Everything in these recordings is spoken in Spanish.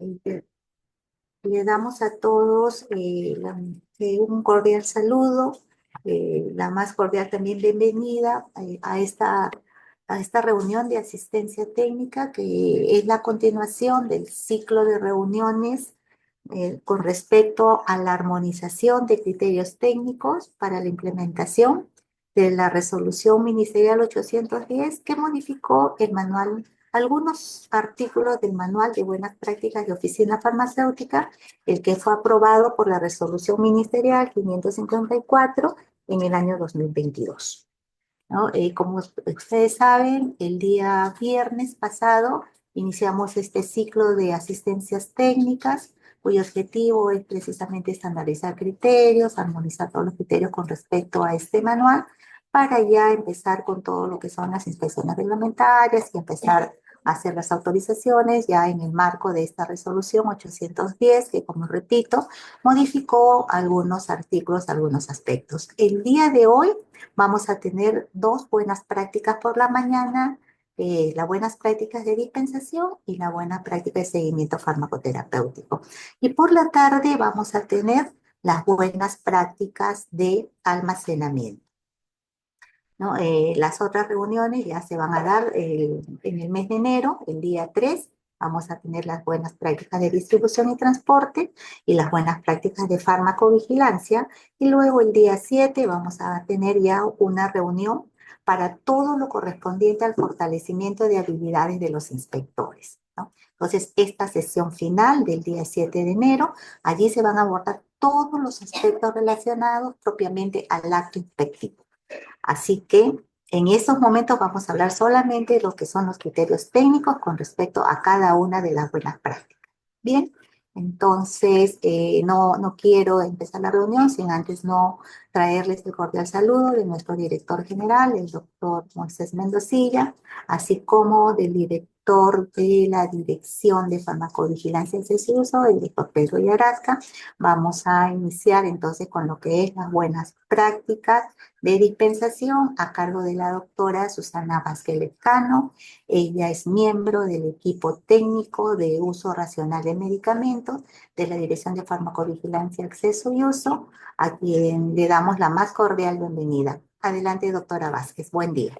Eh, Le damos a todos un cordial saludo, la más cordial también bienvenida a esta reunión de asistencia técnica, que es la continuación del ciclo de reuniones con respecto a la armonización de criterios técnicos para la implementación de la resolución ministerial 810, que modificó el manual, algunos artículos del manual de buenas prácticas de oficina farmacéutica, el que fue aprobado por la resolución ministerial 554 en el año 2022. ¿No? Como ustedes saben, el día viernes pasado iniciamos este ciclo de asistencias técnicas, cuyo objetivo es precisamente estandarizar criterios, armonizar todos los criterios con respecto a este manual, para ya empezar con todo lo que son las inspecciones reglamentarias y empezar a hacer las autorizaciones ya en el marco de esta resolución 810, que, como repito, modificó algunos artículos, algunos aspectos. El día de hoy vamos a tener dos buenas prácticas por la mañana, las buenas prácticas de dispensación y la buena práctica de seguimiento farmacoterapéutico. Y por la tarde vamos a tener las buenas prácticas de almacenamiento, ¿no? Las otras reuniones ya se van a dar en el mes de enero, el día 3. Vamos a tener las buenas prácticas de distribución y transporte y las buenas prácticas de farmacovigilancia. Y luego el día 7 vamos a tener ya una reunión para todo lo correspondiente al fortalecimiento de habilidades de los inspectores, ¿no? Entonces, esta sesión final del día 7 de enero, allí se van a abordar todos los aspectos relacionados propiamente al acto inspectivo. Así que en estos momentos vamos a hablar solamente de lo que son los criterios técnicos con respecto a cada una de las buenas prácticas. Bien, entonces no quiero empezar la reunión sin antes no traerles el cordial saludo de nuestro director general, el doctor Moisés Mendocilla, así como del director de la Dirección de Farmacovigilancia y Uso, el doctor Pedro Yarasca. Vamos a iniciar entonces con lo que es las buenas prácticas de dispensación a cargo de la doctora Susana Vázquez Lescano. Ella es miembro del equipo técnico de uso racional de medicamentos de la Dirección de Farmacovigilancia, Acceso y Uso, a quien le damos la más cordial bienvenida. Adelante, doctora Vázquez. Buen día.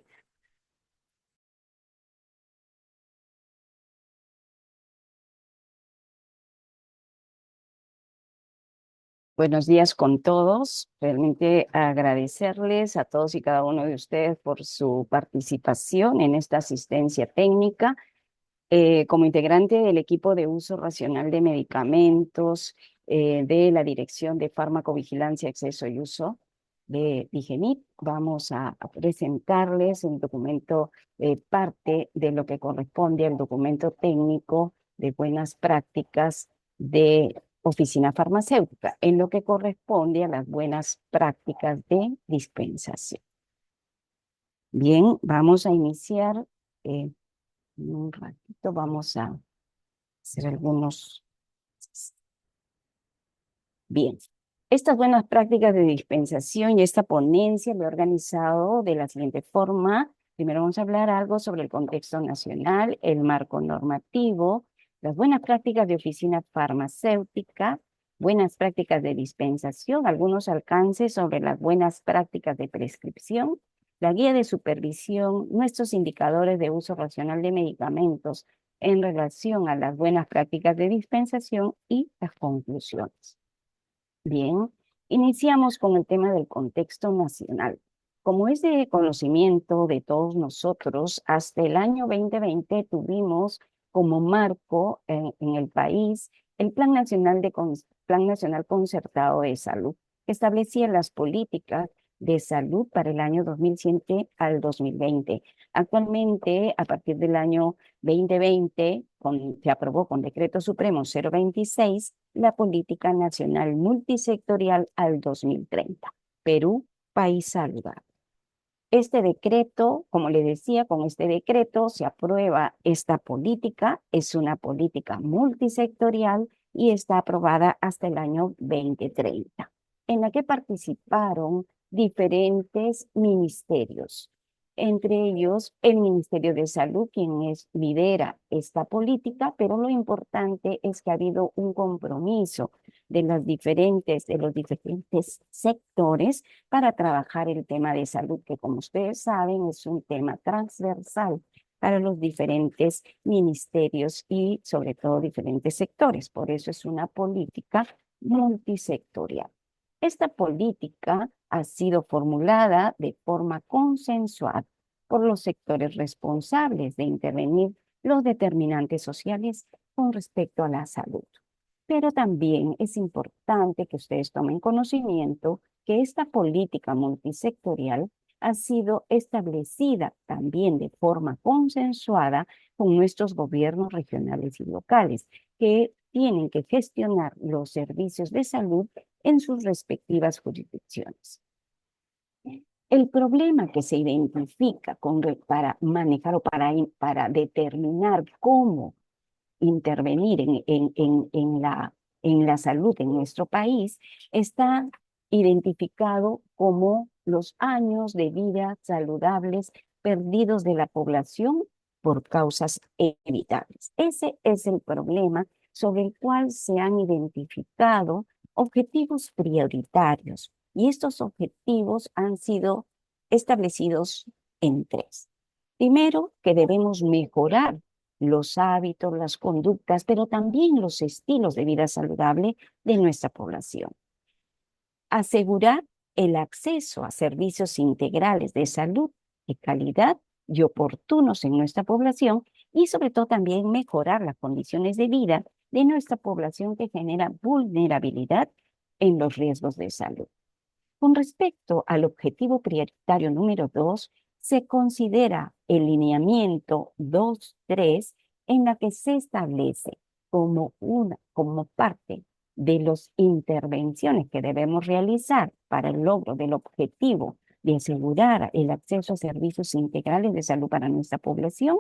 Buenos días con todos. Realmente agradecerles a todos y cada uno de ustedes por su participación en esta asistencia técnica. Como integrante del equipo de uso racional de medicamentos de la Dirección de Farmacovigilancia, Acceso y Uso de DIGENIT, vamos a presentarles el documento, parte de lo que corresponde al documento técnico de buenas prácticas de oficina farmacéutica, en lo que corresponde a las buenas prácticas de dispensación. Bien, vamos a iniciar. En un ratito vamos a hacer algunos. Bien, estas buenas prácticas de dispensación y esta ponencia lo he organizado de la siguiente forma. Primero vamos a hablar algo sobre el contexto nacional, el marco normativo, las buenas prácticas de oficina farmacéutica, buenas prácticas de dispensación, algunos alcances sobre las buenas prácticas de prescripción, la guía de supervisión, nuestros indicadores de uso racional de medicamentos en relación a las buenas prácticas de dispensación y las conclusiones. Bien, iniciamos con el tema del contexto nacional. Como es de conocimiento de todos nosotros, hasta el año 2020 tuvimos como marco en el país el Plan Nacional Concertado de Salud, que establecía las políticas de salud para el año 2007 al 2020. Actualmente, a partir del año 2020, se aprobó con Decreto Supremo 026 la Política Nacional Multisectorial al 2030. Perú, país saludable. Este decreto, como le decía, con este decreto se aprueba esta política, es una política multisectorial y está aprobada hasta el año 2030, en la que participaron diferentes ministerios. entre ellos el Ministerio de Salud, quien lidera esta política, pero lo importante es que ha habido un compromiso de los diferentes sectores para trabajar el tema de salud, que como ustedes saben es un tema transversal para los diferentes ministerios y sobre todo diferentes sectores. Por eso es una política multisectorial. Esta política ha sido formulada de forma consensuada por los sectores responsables de intervenir los determinantes sociales con respecto a la salud. Pero también es importante que ustedes tomen conocimiento que esta política multisectorial ha sido establecida también de forma consensuada con nuestros gobiernos regionales y locales, que tienen que gestionar los servicios de salud en sus respectivas jurisdicciones. El problema que se identifica para manejar o para determinar cómo intervenir en la salud en nuestro país está identificado como los años de vida saludables perdidos de la población por causas evitables. Ese es el problema sobre el cual se han identificado objetivos prioritarios y estos objetivos han sido establecidos en tres. Primero, que debemos mejorar los hábitos, las conductas, pero también los estilos de vida saludable de nuestra población. Asegurar el acceso a servicios integrales de salud de calidad y oportunos en nuestra población y sobre todo también mejorar las condiciones de vida de nuestra población que genera vulnerabilidad en los riesgos de salud. Con respecto al objetivo prioritario número 2, se considera el lineamiento 2.3 en la que se establece como parte de las intervenciones que debemos realizar para el logro del objetivo de asegurar el acceso a servicios integrales de salud para nuestra población,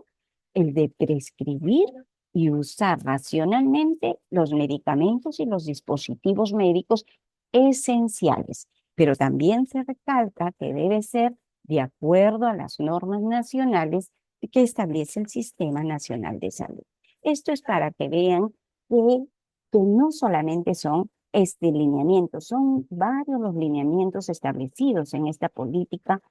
el de prescribir y usar racionalmente los medicamentos y los dispositivos médicos esenciales, pero también se recalca que debe ser de acuerdo a las normas nacionales que establece el Sistema Nacional de Salud. Esto es para que vean que no solamente son este lineamiento, son varios los lineamientos establecidos en esta política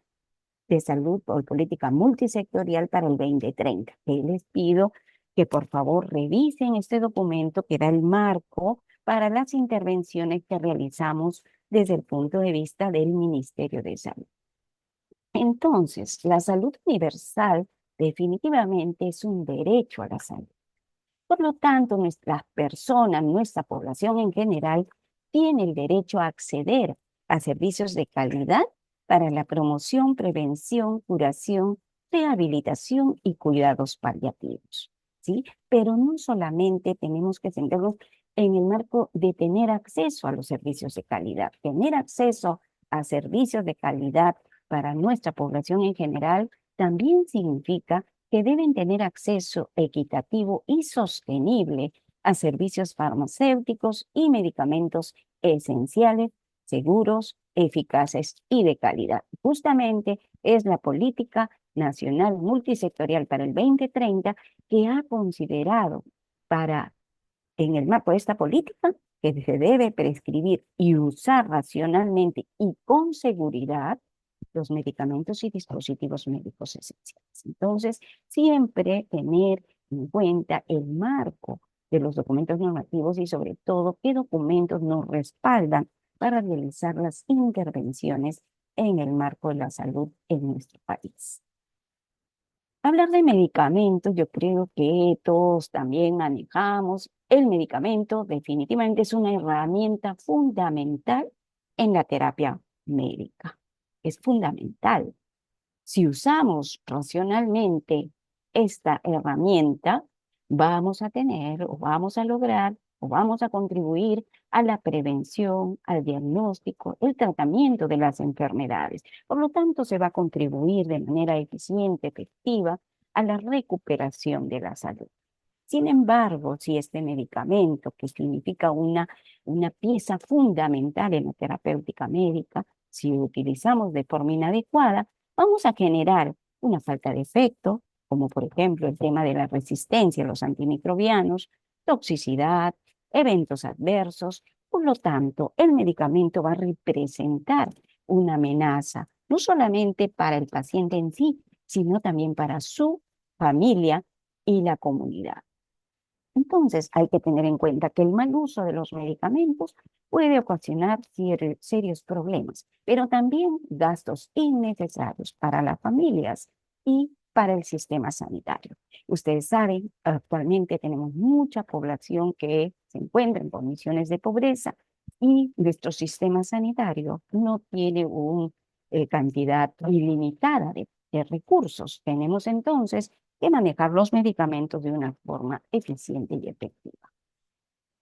de salud o política multisectorial para el 2030. Que les pido que por favor revisen este documento que da el marco para las intervenciones que realizamos desde el punto de vista del Ministerio de Salud. Entonces, la salud universal definitivamente es un derecho a la salud. Por lo tanto, nuestras personas, nuestra población en general, tiene el derecho a acceder a servicios de calidad para la promoción, prevención, curación, rehabilitación y cuidados paliativos, ¿sí? Pero no solamente tenemos que centrarnos en el marco de tener acceso a los servicios de calidad. Tener acceso a servicios de calidad para nuestra población en general también significa que deben tener acceso equitativo y sostenible a servicios farmacéuticos y medicamentos esenciales, seguros, eficaces y de calidad. Justamente es la política nacional multisectorial para el 2030 que ha considerado en el marco de esta política, que se debe prescribir y usar racionalmente y con seguridad los medicamentos y dispositivos médicos esenciales. Entonces, siempre tener en cuenta el marco de los documentos normativos y sobre todo qué documentos nos respaldan para realizar las intervenciones en el marco de la salud en nuestro país. Hablar de medicamentos, yo creo que todos también manejamos. El medicamento definitivamente es una herramienta fundamental en la terapia médica. Es fundamental. Si usamos racionalmente esta herramienta, vamos a tener o vamos a lograr o vamos a contribuir a la prevención, al diagnóstico, el tratamiento de las enfermedades. Por lo tanto, se va a contribuir de manera eficiente, efectiva, a la recuperación de la salud. Sin embargo, si este medicamento, que significa una pieza fundamental en la terapéutica médica, si lo utilizamos de forma inadecuada, vamos a generar una falta de efecto, como por ejemplo el tema de la resistencia a los antimicrobianos, toxicidad, eventos adversos. Por lo tanto, el medicamento va a representar una amenaza, no solamente para el paciente en sí, sino también para su familia y la comunidad. Entonces, hay que tener en cuenta que el mal uso de los medicamentos puede ocasionar serios problemas, pero también gastos innecesarios para las familias y para el sistema sanitario. Ustedes saben, actualmente tenemos mucha población que se encuentra en condiciones de pobreza y nuestro sistema sanitario no tiene una cantidad ilimitada de recursos. Tenemos entonces que manejar los medicamentos de una forma eficiente y efectiva.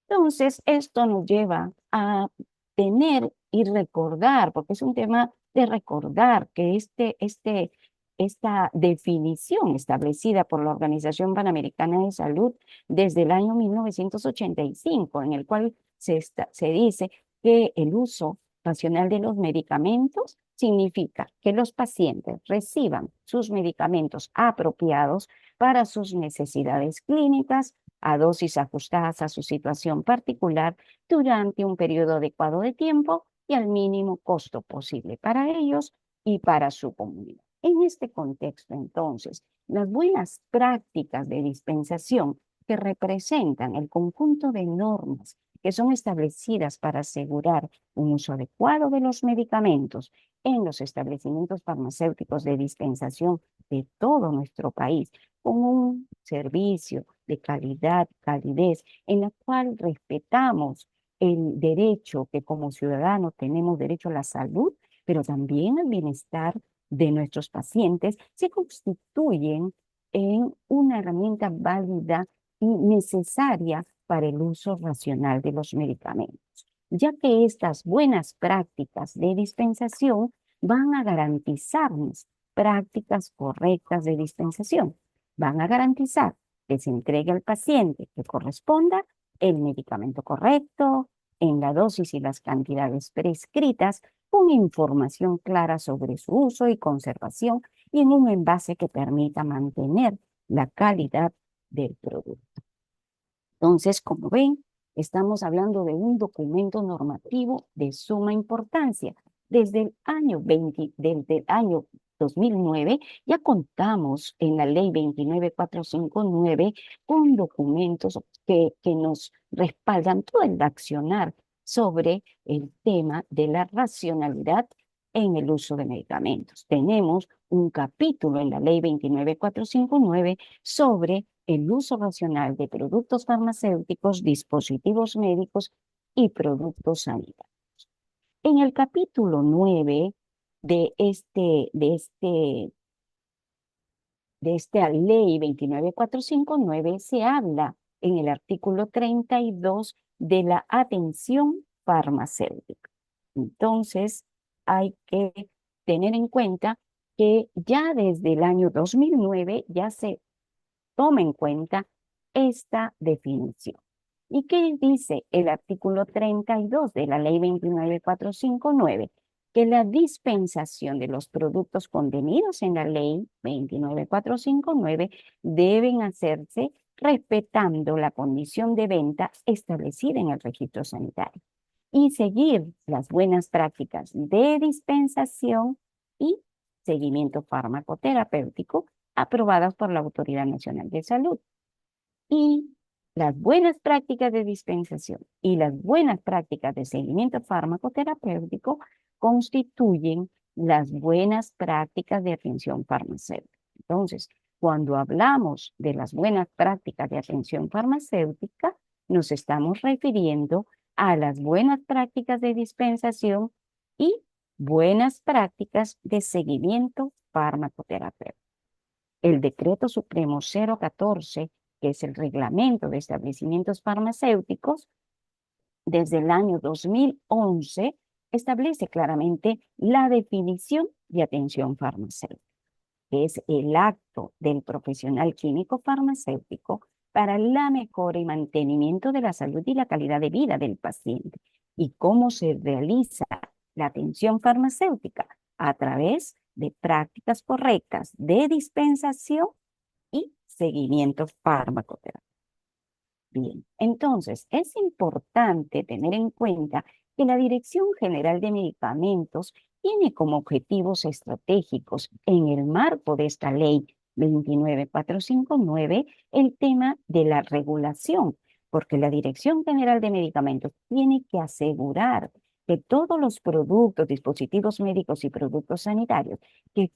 Entonces, esto nos lleva a tener y recordar, porque es un tema de recordar que esta definición establecida por la Organización Panamericana de Salud desde el año 1985, en el cual se dice que el uso racional de los medicamentos significa que los pacientes reciban sus medicamentos apropiados para sus necesidades clínicas, a dosis ajustadas a su situación particular durante un periodo adecuado de tiempo y al mínimo costo posible para ellos y para su comunidad. En este contexto, entonces, las buenas prácticas de dispensación que representan el conjunto de normas que son establecidas para asegurar un uso adecuado de los medicamentos en los establecimientos farmacéuticos de dispensación de todo nuestro país, con un servicio de calidad, calidez, en la cual respetamos el derecho que como ciudadanos tenemos derecho a la salud, pero también al bienestar de nuestros pacientes, se constituyen en una herramienta válida y necesaria para el uso racional de los medicamentos, ya que estas buenas prácticas de dispensación van a garantizarnos prácticas correctas de dispensación, van a garantizar que se entregue al paciente que corresponda el medicamento correcto, en la dosis y las cantidades prescritas, con información clara sobre su uso y conservación y en un envase que permita mantener la calidad del producto. Entonces, como ven, estamos hablando de un documento normativo de suma importancia. Desde el año 2009 ya contamos en la ley 29459 con documentos que nos respaldan todo el accionar sobre el tema de la racionalidad en el uso de medicamentos. Tenemos un capítulo en la ley 29459 sobre el uso racional de productos farmacéuticos, dispositivos médicos y productos sanitarios. En el capítulo 9 de, este, de, este, de esta ley 29459 se habla en el artículo 32 de la atención farmacéutica. Entonces, hay que tener en cuenta que ya desde el año 2009 ya se toma en cuenta esta definición. ¿Y qué dice el artículo 32 de la ley 29459? Que la dispensación de los productos contenidos en la ley 29459 deben hacerse respetando la condición de venta establecida en el registro sanitario y seguir las buenas prácticas de dispensación y seguimiento farmacoterapéutico aprobadas por la Autoridad Nacional de Salud. Y las buenas prácticas de dispensación y las buenas prácticas de seguimiento farmacoterapéutico constituyen las buenas prácticas de atención farmacéutica. Entonces, cuando hablamos de las buenas prácticas de atención farmacéutica, nos estamos refiriendo a las buenas prácticas de dispensación y buenas prácticas de seguimiento farmacoterapéutico. El Decreto Supremo 014, que es el reglamento de establecimientos farmacéuticos, desde el año 2011, establece claramente la definición de atención farmacéutica, que es el acto del profesional químico farmacéutico para la mejora y mantenimiento de la salud y la calidad de vida del paciente. ¿Y cómo se realiza la atención farmacéutica? A través de prácticas correctas de dispensación y seguimiento farmacoterapéutico. Bien, entonces es importante tener en cuenta que la Dirección General de Medicamentos tiene como objetivos estratégicos en el marco de esta ley 29459 el tema de la regulación, porque la Dirección General de Medicamentos tiene que asegurar que todos los productos, dispositivos médicos y productos sanitarios que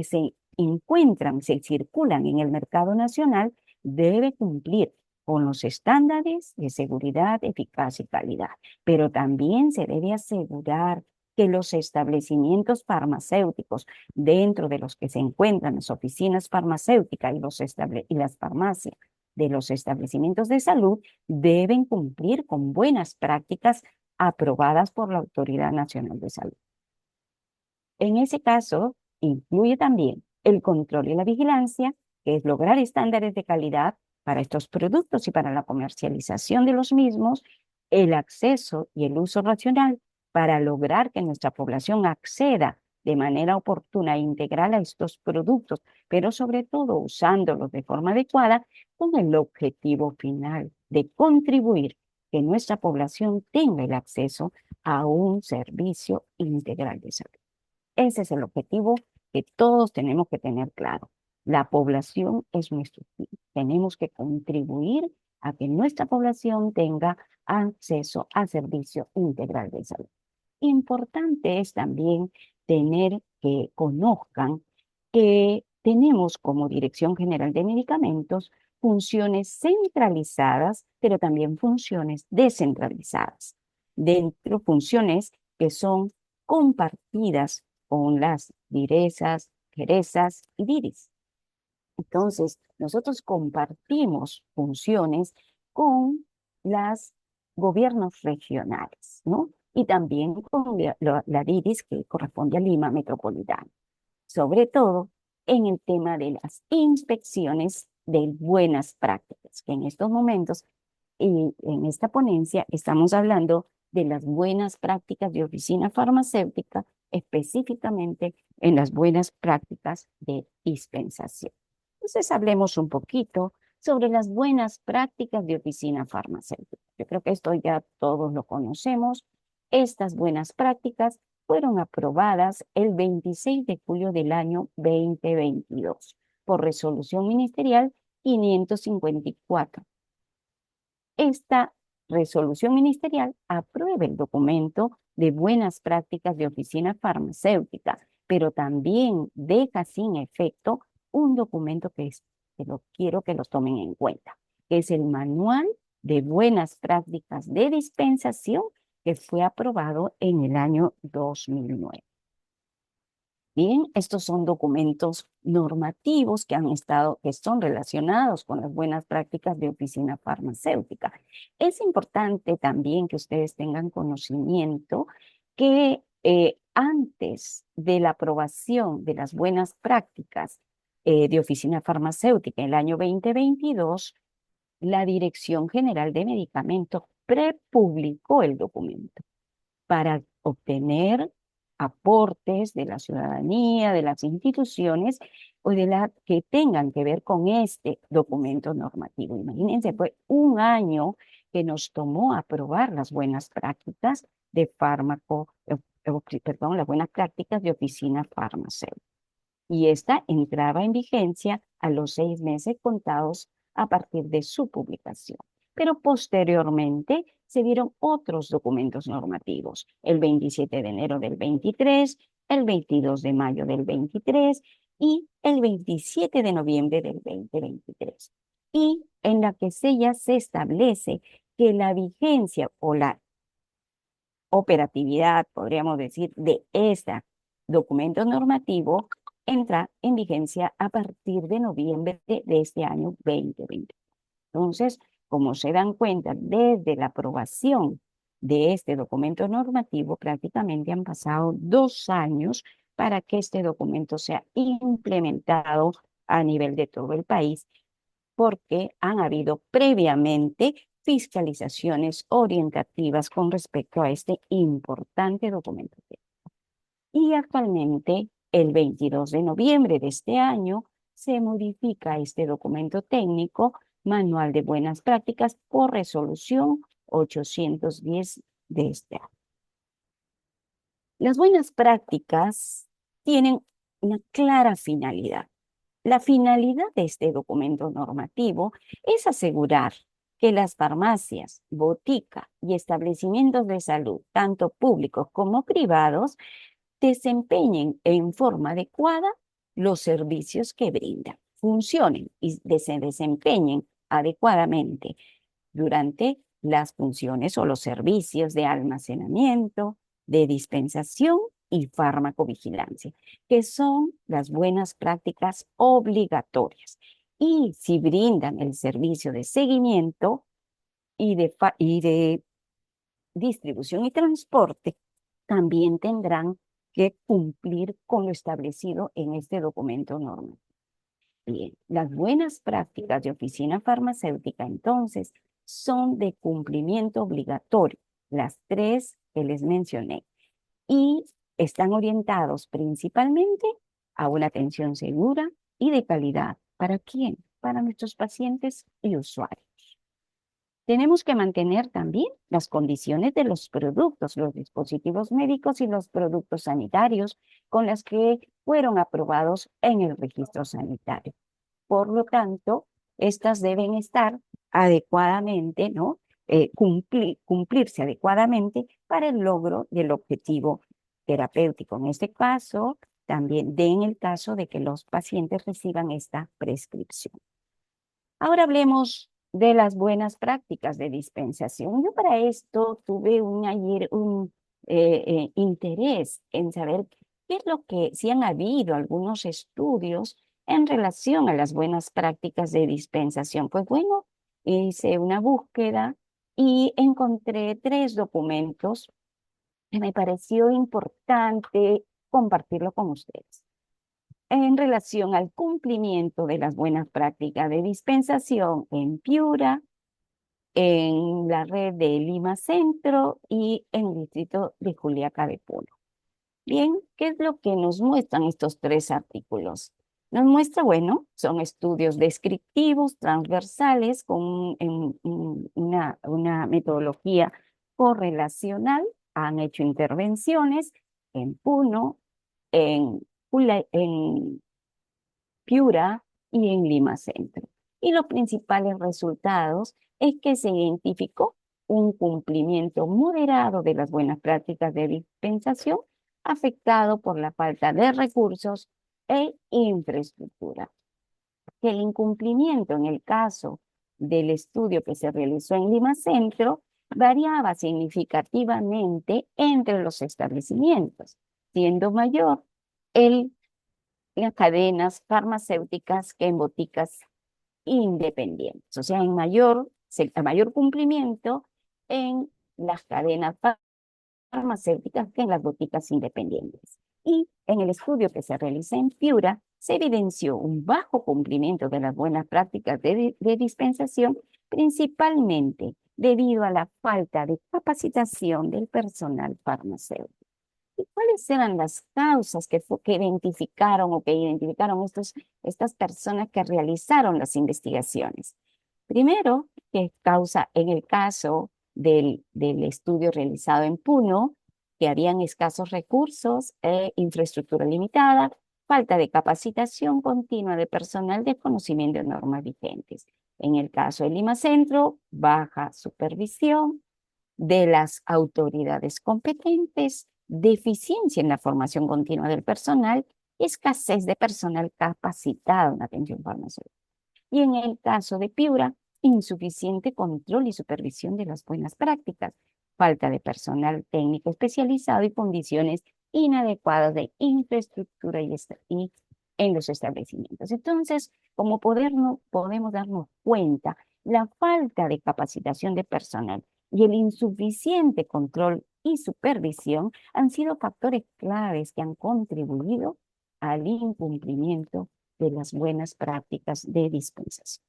se encuentran, se circulan en el mercado nacional, debe cumplir con los estándares de seguridad, eficacia y calidad, pero también se debe asegurar que los establecimientos farmacéuticos dentro de los que se encuentran las oficinas farmacéuticas y las farmacias de los establecimientos de salud deben cumplir con buenas prácticas aprobadas por la Autoridad Nacional de Salud. En ese caso, incluye también el control y la vigilancia, que es lograr estándares de calidad para estos productos y para la comercialización de los mismos, el acceso y el uso racional para lograr que nuestra población acceda de manera oportuna e integral a estos productos, pero sobre todo usándolos de forma adecuada con el objetivo final de contribuir que nuestra población tenga el acceso a un servicio integral de salud. Ese es el objetivo que todos tenemos que tener claro. La población es nuestro fin. Tenemos que contribuir a que nuestra población tenga acceso a servicio integral de salud. Importante es también tener que conozcan que tenemos como Dirección General de Medicamentos funciones centralizadas, pero también funciones descentralizadas. Dentro funciones que son compartidas con las direzas, jerezas y diris. Entonces, nosotros compartimos funciones con los gobiernos regionales, ¿no? Y también con la DIRIS que corresponde a Lima Metropolitana, sobre todo en el tema de las inspecciones de buenas prácticas, que en estos momentos y en esta ponencia estamos hablando de las buenas prácticas de oficina farmacéutica, específicamente en las buenas prácticas de dispensación. Entonces, hablemos un poquito sobre las buenas prácticas de oficina farmacéutica. Yo creo que esto ya todos lo conocemos. Estas buenas prácticas fueron aprobadas el 26 de julio del año 2022 por resolución ministerial 554. Esta resolución ministerial aprueba el documento de buenas prácticas de oficina farmacéutica, pero también deja sin efecto un documento que lo quiero que lo tomen en cuenta, que es el Manual de Buenas Prácticas de Dispensación, que fue aprobado en el año 2009. Bien, estos son documentos normativos que son relacionados con las buenas prácticas de oficina farmacéutica. Es importante también que ustedes tengan conocimiento que antes de la aprobación de las buenas prácticas de oficina farmacéutica en el año 2022, la Dirección General de Medicamentos prepublicó el documento para obtener aportes de la ciudadanía, de las instituciones o de la que tengan que ver con este documento normativo. Imagínense, fue un año que nos tomó aprobar las buenas prácticas de las buenas prácticas de oficina farmacéutica. Y esta entraba en vigencia a los 6 meses contados a partir de su publicación. Pero posteriormente se dieron otros documentos normativos, el 27 de enero del 23, el 22 de mayo del 23 y el 27 de noviembre del 2023. Y en la que ya se establece que la vigencia o la operatividad, podríamos decir, de este documento normativo entra en vigencia a partir de noviembre de este año 2020. Entonces, como se dan cuenta, desde la aprobación de este documento normativo, prácticamente han pasado 2 años para que este documento sea implementado a nivel de todo el país, porque han habido previamente fiscalizaciones orientativas con respecto a este importante documento. Y actualmente El 22 de noviembre de este año se modifica este documento técnico, Manual de Buenas Prácticas, por resolución 810 de este año. Las buenas prácticas tienen una clara finalidad. La finalidad de este documento normativo es asegurar que las farmacias, boticas y establecimientos de salud, tanto públicos como privados, desempeñen en forma adecuada los servicios que brindan, funcionen y se desempeñen adecuadamente durante las funciones o los servicios de almacenamiento, de dispensación y farmacovigilancia, que son las buenas prácticas obligatorias. Y si brindan el servicio de seguimiento y de distribución y transporte, también tendrán que cumplir con lo establecido en este documento normativo. Bien, las buenas prácticas de oficina farmacéutica, entonces, son de cumplimiento obligatorio, las tres que les mencioné, y están orientados principalmente a una atención segura y de calidad. ¿Para quién? Para nuestros pacientes y usuarios. Tenemos que mantener también las condiciones de los productos, los dispositivos médicos y los productos sanitarios con las que fueron aprobados en el registro sanitario. Por lo tanto, estas deben estar adecuadamente, ¿no? Cumplirse adecuadamente para el logro del objetivo terapéutico. En este caso, también en el caso de que los pacientes reciban esta prescripción. Ahora hablemos de las buenas prácticas de dispensación. Yo para esto tuve un interés en saber qué es lo que, si han habido algunos estudios en relación a las buenas prácticas de dispensación. Pues bueno, hice una búsqueda y encontré 3 documentos que me pareció importante compartirlo con ustedes en relación al cumplimiento de las buenas prácticas de dispensación en Piura, en la red de Lima Centro y en el distrito de Juliaca de Puno. Bien, ¿qué es lo que nos muestran estos 3 artículos? Nos muestra, bueno, son estudios descriptivos, transversales, con una metodología correlacional. Han hecho intervenciones en Puno, en Piura y en Lima Centro. Y los principales resultados es que se identificó un cumplimiento moderado de las buenas prácticas de dispensación afectado por la falta de recursos e infraestructura. Que el incumplimiento en el caso del estudio que se realizó en Lima Centro variaba significativamente entre los establecimientos, siendo mayor el las cadenas farmacéuticas que en boticas independientes. O sea, a mayor cumplimiento en las cadenas farmacéuticas que en las boticas independientes. Y en el estudio que se realiza en Piura, se evidenció un bajo cumplimiento de las buenas prácticas de dispensación, principalmente debido a la falta de capacitación del personal farmacéutico. ¿Y cuáles eran las causas que identificaron estas personas que realizaron las investigaciones? Primero, que causa en el caso del estudio realizado en Puno, que habían escasos recursos e infraestructura limitada, falta de capacitación continua de personal de conocimiento de normas vigentes. En el caso de Lima Centro, baja supervisión de las autoridades competentes, deficiencia en la formación continua del personal, escasez de personal capacitado en atención farmacéutica. Y en el caso de Piura, insuficiente control y supervisión de las buenas prácticas, falta de personal técnico especializado y condiciones inadecuadas de infraestructura y en los establecimientos. Entonces, como podemos darnos cuenta, la falta de capacitación de personal y el insuficiente control y supervisión han sido factores claves que han contribuido al incumplimiento de las buenas prácticas de dispensación.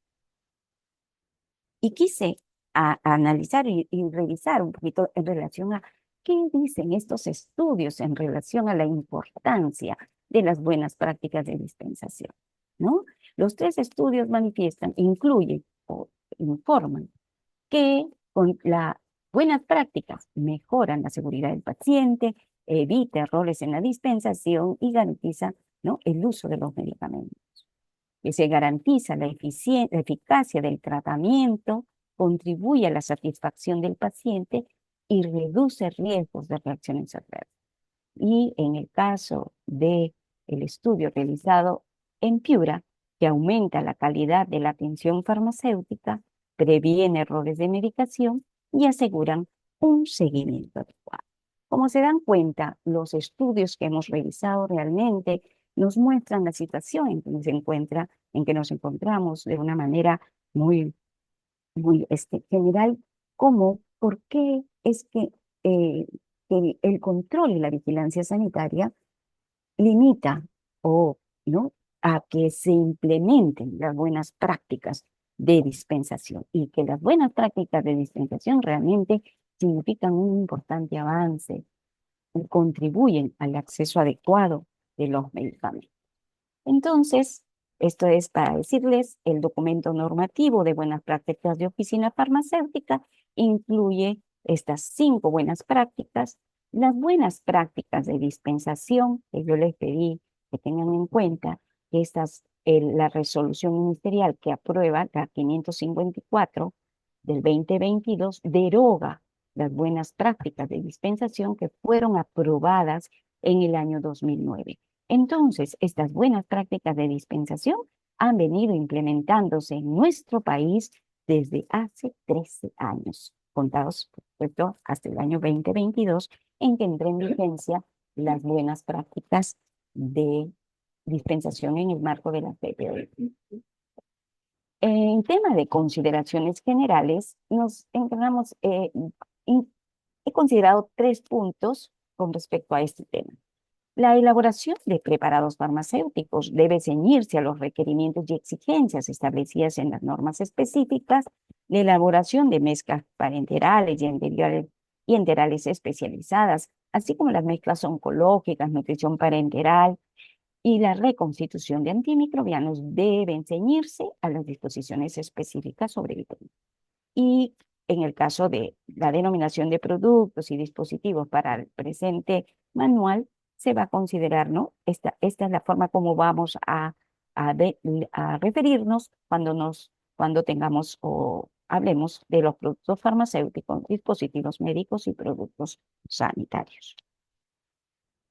Y quise analizar y revisar un poquito en relación a qué dicen estos estudios en relación a la importancia de las buenas prácticas de dispensación, ¿no? Los tres estudios manifiestan, incluyen o informan que con las buenas prácticas mejoran la seguridad del paciente, evita errores en la dispensación y garantiza, ¿no?, el uso de los medicamentos. Que se garantiza la eficacia del tratamiento, contribuye a la satisfacción del paciente y reduce riesgos de reacciones adversas. Y en el caso del estudio realizado en Piura, que aumenta la calidad de la atención farmacéutica, previene errores de medicación y aseguran un seguimiento adecuado. Como se dan cuenta, los estudios que hemos revisado realmente nos muestran la situación en que en que nos encontramos de una manera muy, muy general, como por qué es que el control y la vigilancia sanitaria limita o no a que se implementen las buenas prácticas de dispensación y que las buenas prácticas de dispensación realmente significan un importante avance y contribuyen al acceso adecuado de los medicamentos. Entonces, esto es para decirles, el documento normativo de buenas prácticas de oficina farmacéutica incluye estas 5 buenas prácticas. Las buenas prácticas de dispensación, que yo les pedí que tengan en cuenta, que la resolución ministerial que aprueba, la 554 del 2022, deroga las buenas prácticas de dispensación que fueron aprobadas en el año 2009. Entonces, estas buenas prácticas de dispensación han venido implementándose en nuestro país desde hace 13 años, contados, por supuesto, hasta el año 2022, en que entró en vigencia las buenas prácticas de dispensación en el marco de la PPO. En tema de consideraciones generales, nos encontramos, he considerado 3 puntos con respecto a este tema. La elaboración de preparados farmacéuticos debe ceñirse a los requerimientos y exigencias establecidas en las normas específicas. La elaboración de mezclas parenterales y enterales especializadas, así como las mezclas oncológicas, nutrición parenteral y la reconstitución de antimicrobianos deben ceñirse a las disposiciones específicas sobre el tema. Y en el caso de la denominación de productos y dispositivos para el presente manual, se va a considerar, ¿no? Esta es la forma como vamos a referirnos cuando tengamos o hablemos de los productos farmacéuticos, dispositivos médicos y productos sanitarios.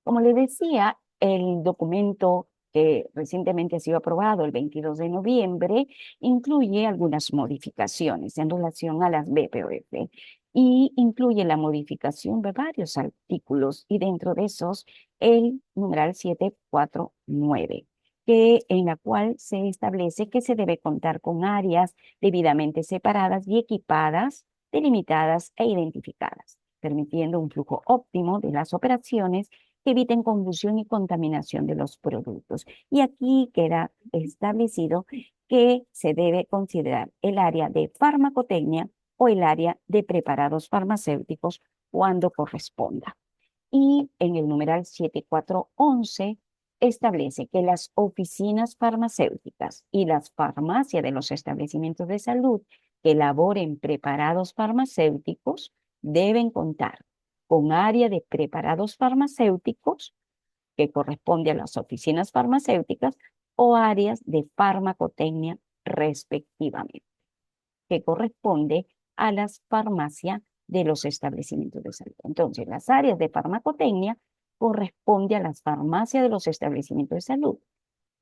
Como le decía, el documento que recientemente ha sido aprobado el 22 de noviembre incluye algunas modificaciones en relación a las BPOF y incluye la modificación de varios artículos y dentro de esos el numeral 749, en la cual se establece que se debe contar con áreas debidamente separadas y equipadas, delimitadas e identificadas, permitiendo un flujo óptimo de las operaciones que eviten confusión y contaminación de los productos. Y aquí queda establecido que se debe considerar el área de farmacotecnia o el área de preparados farmacéuticos cuando corresponda. Y en el numeral 7411 establece que las oficinas farmacéuticas y las farmacias de los establecimientos de salud que elaboren preparados farmacéuticos deben contar con área de preparados farmacéuticos que corresponde a las oficinas farmacéuticas o áreas de farmacotecnia respectivamente, que corresponde a las farmacias de los establecimientos de salud. Entonces, las áreas de farmacotecnia corresponde a las farmacias de los establecimientos de salud,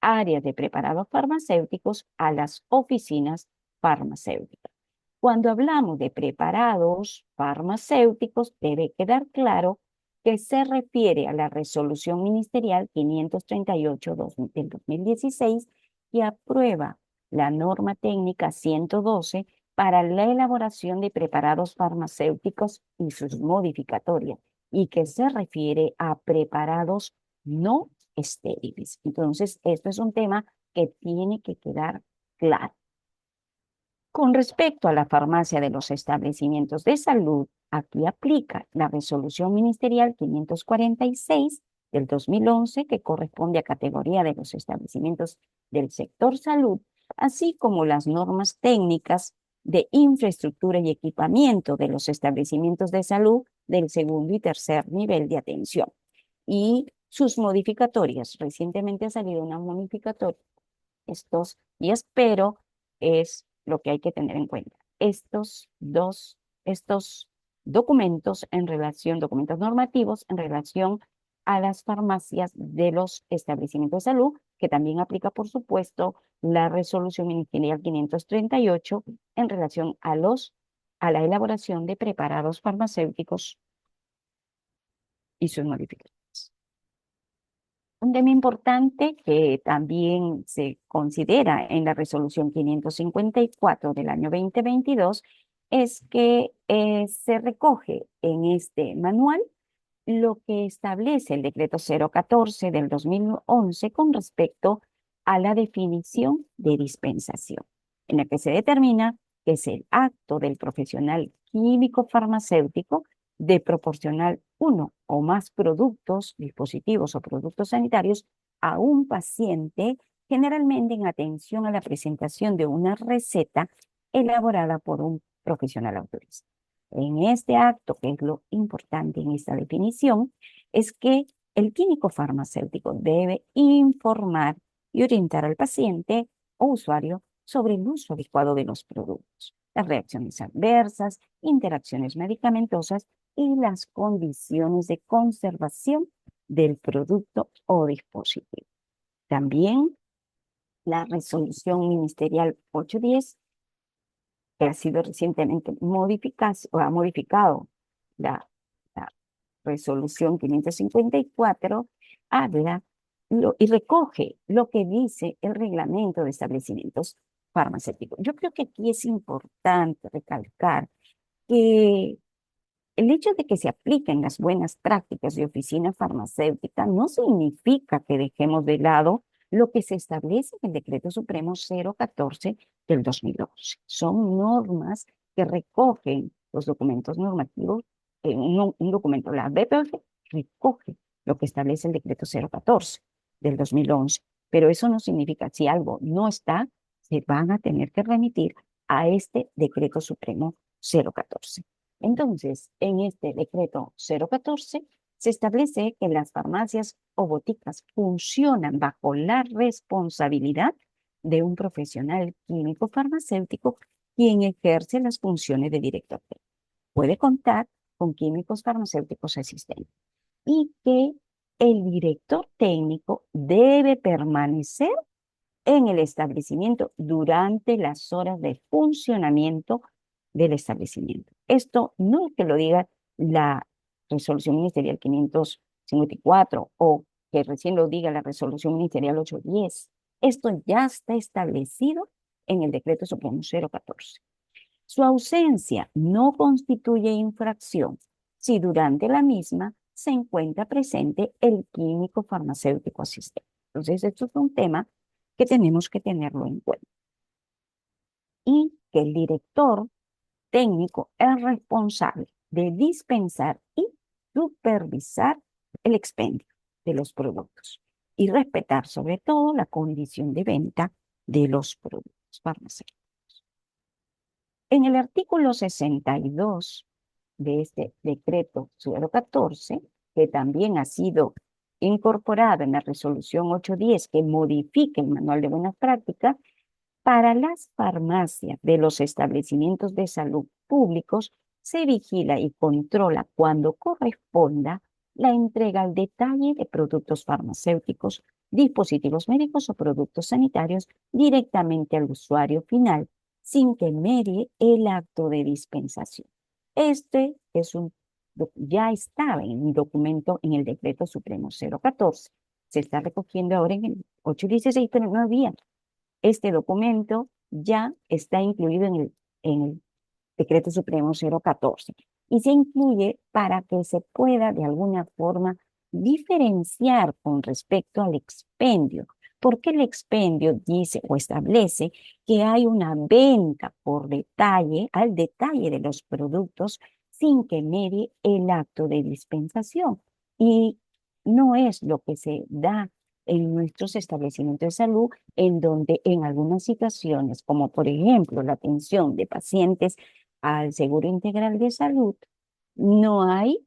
áreas de preparados farmacéuticos a las oficinas farmacéuticas. Cuando hablamos de preparados farmacéuticos, debe quedar claro que se refiere a la resolución ministerial 538 del 2016 que aprueba la norma técnica 112 para la elaboración de preparados farmacéuticos y sus modificatorias y que se refiere a preparados no estériles. Entonces, esto es un tema que tiene que quedar claro. Con respecto a la farmacia de los establecimientos de salud, aquí aplica la resolución ministerial 546 del 2011, que corresponde a categoría de los establecimientos del sector salud, así como las normas técnicas de infraestructura y equipamiento de los establecimientos de salud del segundo y tercer nivel de atención. Y sus modificatorias. Recientemente ha salido una modificatoria estos días, pero es lo que hay que tener en cuenta. Estos documentos en relación, documentos normativos en relación a las farmacias de los establecimientos de salud, que también aplica, por supuesto, la resolución ministerial 538 en relación a la elaboración de preparados farmacéuticos y sus modificaciones. Un tema importante que también se considera en la resolución 554 del año 2022 es que se recoge en este manual lo que establece el decreto 014 del 2011 con respecto a la definición de dispensación, en la que se determina que es el acto del profesional químico farmacéutico de proporcionar uno o más productos, dispositivos o productos sanitarios a un paciente, generalmente en atención a la presentación de una receta elaborada por un profesional autorizado. En este acto, que es lo importante en esta definición, es que el químico farmacéutico debe informar y orientar al paciente o usuario sobre el uso adecuado de los productos, las reacciones adversas, interacciones medicamentosas y las condiciones de conservación del producto o dispositivo. También la resolución ministerial 810, que ha sido recientemente modificada o ha modificado la, la resolución 554, habla y recoge lo que dice el reglamento de establecimientos farmacéuticos. Yo creo que aquí es importante recalcar que el hecho de que se apliquen las buenas prácticas de oficina farmacéutica no significa que dejemos de lado lo que se establece en el Decreto Supremo 014 del 2011. Son normas que recogen los documentos normativos, un documento, la BPF recoge lo que establece el Decreto 014 del 2011, pero eso no significa, si algo no está, se van a tener que remitir a este Decreto Supremo 014. Entonces, en este decreto 014 se establece que las farmacias o boticas funcionan bajo la responsabilidad de un profesional químico farmacéutico quien ejerce las funciones de director técnico. Puede contar con químicos farmacéuticos asistentes y que el director técnico debe permanecer en el establecimiento durante las horas de funcionamiento del establecimiento. Esto no es que lo diga la resolución ministerial 554 o que recién lo diga la resolución ministerial 810. Esto ya está establecido en el decreto supremo 014. Su ausencia no constituye infracción si durante la misma se encuentra presente el químico farmacéutico asistente. Entonces, esto es un tema que tenemos que tenerlo en cuenta. Y que el director técnico es responsable de dispensar y supervisar el expendio de los productos y respetar sobre todo la condición de venta de los productos farmacéuticos. En el artículo 62 de este decreto 014, que también ha sido incorporado en la resolución 810 que modifica el manual de buenas prácticas, para las farmacias de los establecimientos de salud públicos se vigila y controla cuando corresponda la entrega al detalle de productos farmacéuticos, dispositivos médicos o productos sanitarios directamente al usuario final, sin que medie el acto de dispensación. Este es ya estaba en un documento en el Decreto Supremo 014. Se está recogiendo ahora en el 816, pero no había. Este documento ya está incluido en el Decreto Supremo 014 y se incluye para que se pueda de alguna forma diferenciar con respecto al expendio, porque el expendio dice o establece que hay una venta por detalle, al detalle de los productos, sin que medie el acto de dispensación. Y no es lo que se da en nuestros establecimientos de salud, en donde en algunas situaciones, como por ejemplo la atención de pacientes al Seguro Integral de Salud, no hay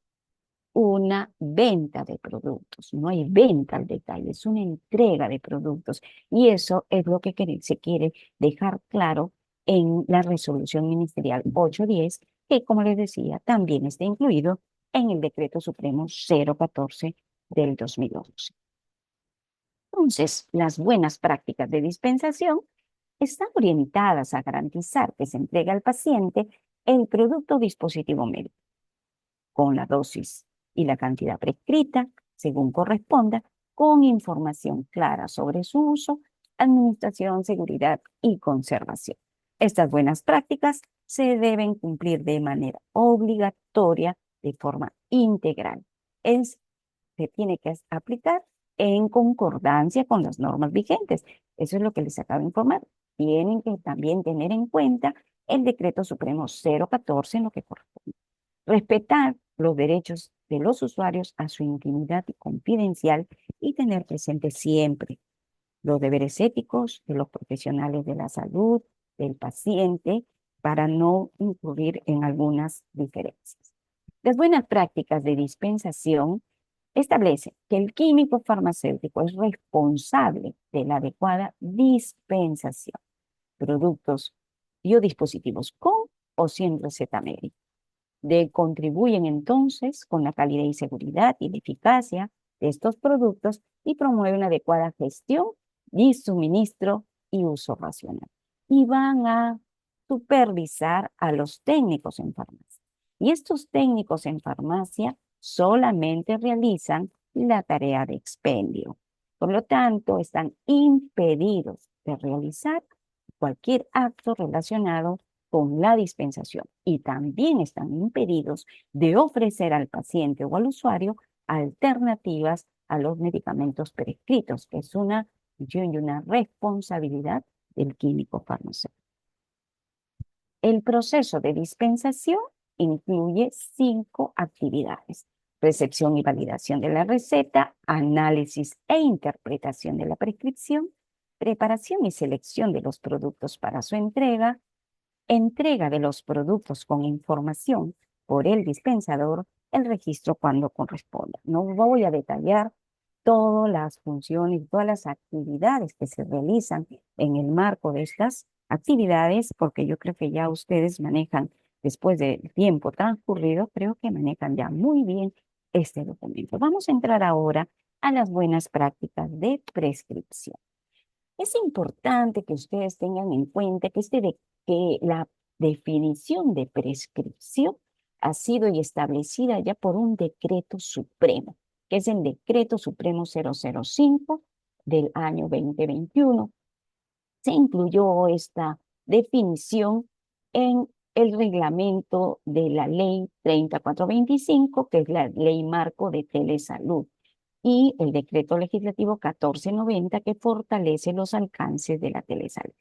una venta de productos, no hay venta al detalle, es una entrega de productos. Y eso es lo que se quiere dejar claro en la resolución ministerial 810, que como les decía, también está incluido en el decreto supremo 014 del 2011. Entonces, las buenas prácticas de dispensación están orientadas a garantizar que se entregue al paciente el producto o dispositivo médico con la dosis y la cantidad prescrita, según corresponda, con información clara sobre su uso, administración, seguridad y conservación. Estas buenas prácticas se deben cumplir de manera obligatoria, de forma integral. Se tiene que aplicar en concordancia con las normas vigentes. Eso es lo que les acabo de informar. Tienen que también tener en cuenta el decreto supremo 014 en lo que corresponde. Respetar los derechos de los usuarios a su intimidad y confidencial y tener presente siempre los deberes éticos de los profesionales de la salud, del paciente, para no incurrir en algunas diferencias. Las buenas prácticas de dispensación establecen que el químico farmacéutico es responsable de la adecuada dispensación, productos biodispositivos con o sin receta médica contribuyen entonces con la calidad y seguridad y la eficacia de estos productos y promueven una adecuada gestión y suministro y uso racional. Y van a supervisar a los técnicos en farmacia. Y estos técnicos en farmacia solamente realizan la tarea de expendio. Por lo tanto, están impedidos de realizar cualquier acto relacionado con la dispensación y también están impedidos de ofrecer al paciente o al usuario alternativas a los medicamentos prescritos, que es una función y una responsabilidad del químico farmacéutico. El proceso de dispensación incluye 5 actividades: recepción y validación de la receta, análisis e interpretación de la prescripción, preparación y selección de los productos para su entrega de los productos con información por el dispensador, el registro cuando corresponda. No voy a detallar todas las funciones, todas las actividades que se realizan en el marco de estas actividades, porque yo creo que ya ustedes manejan, después del tiempo transcurrido, creo que manejan ya muy bien este documento. Vamos a entrar ahora a las buenas prácticas de prescripción. Es importante que ustedes tengan en cuenta que la definición de prescripción ha sido y establecida ya por un decreto supremo, que es el Decreto Supremo 005 del año 2021. Se incluyó esta definición en el reglamento de la Ley 3425, que es la Ley Marco de Telesalud, y el decreto legislativo 1490 que fortalece los alcances de la telesalud.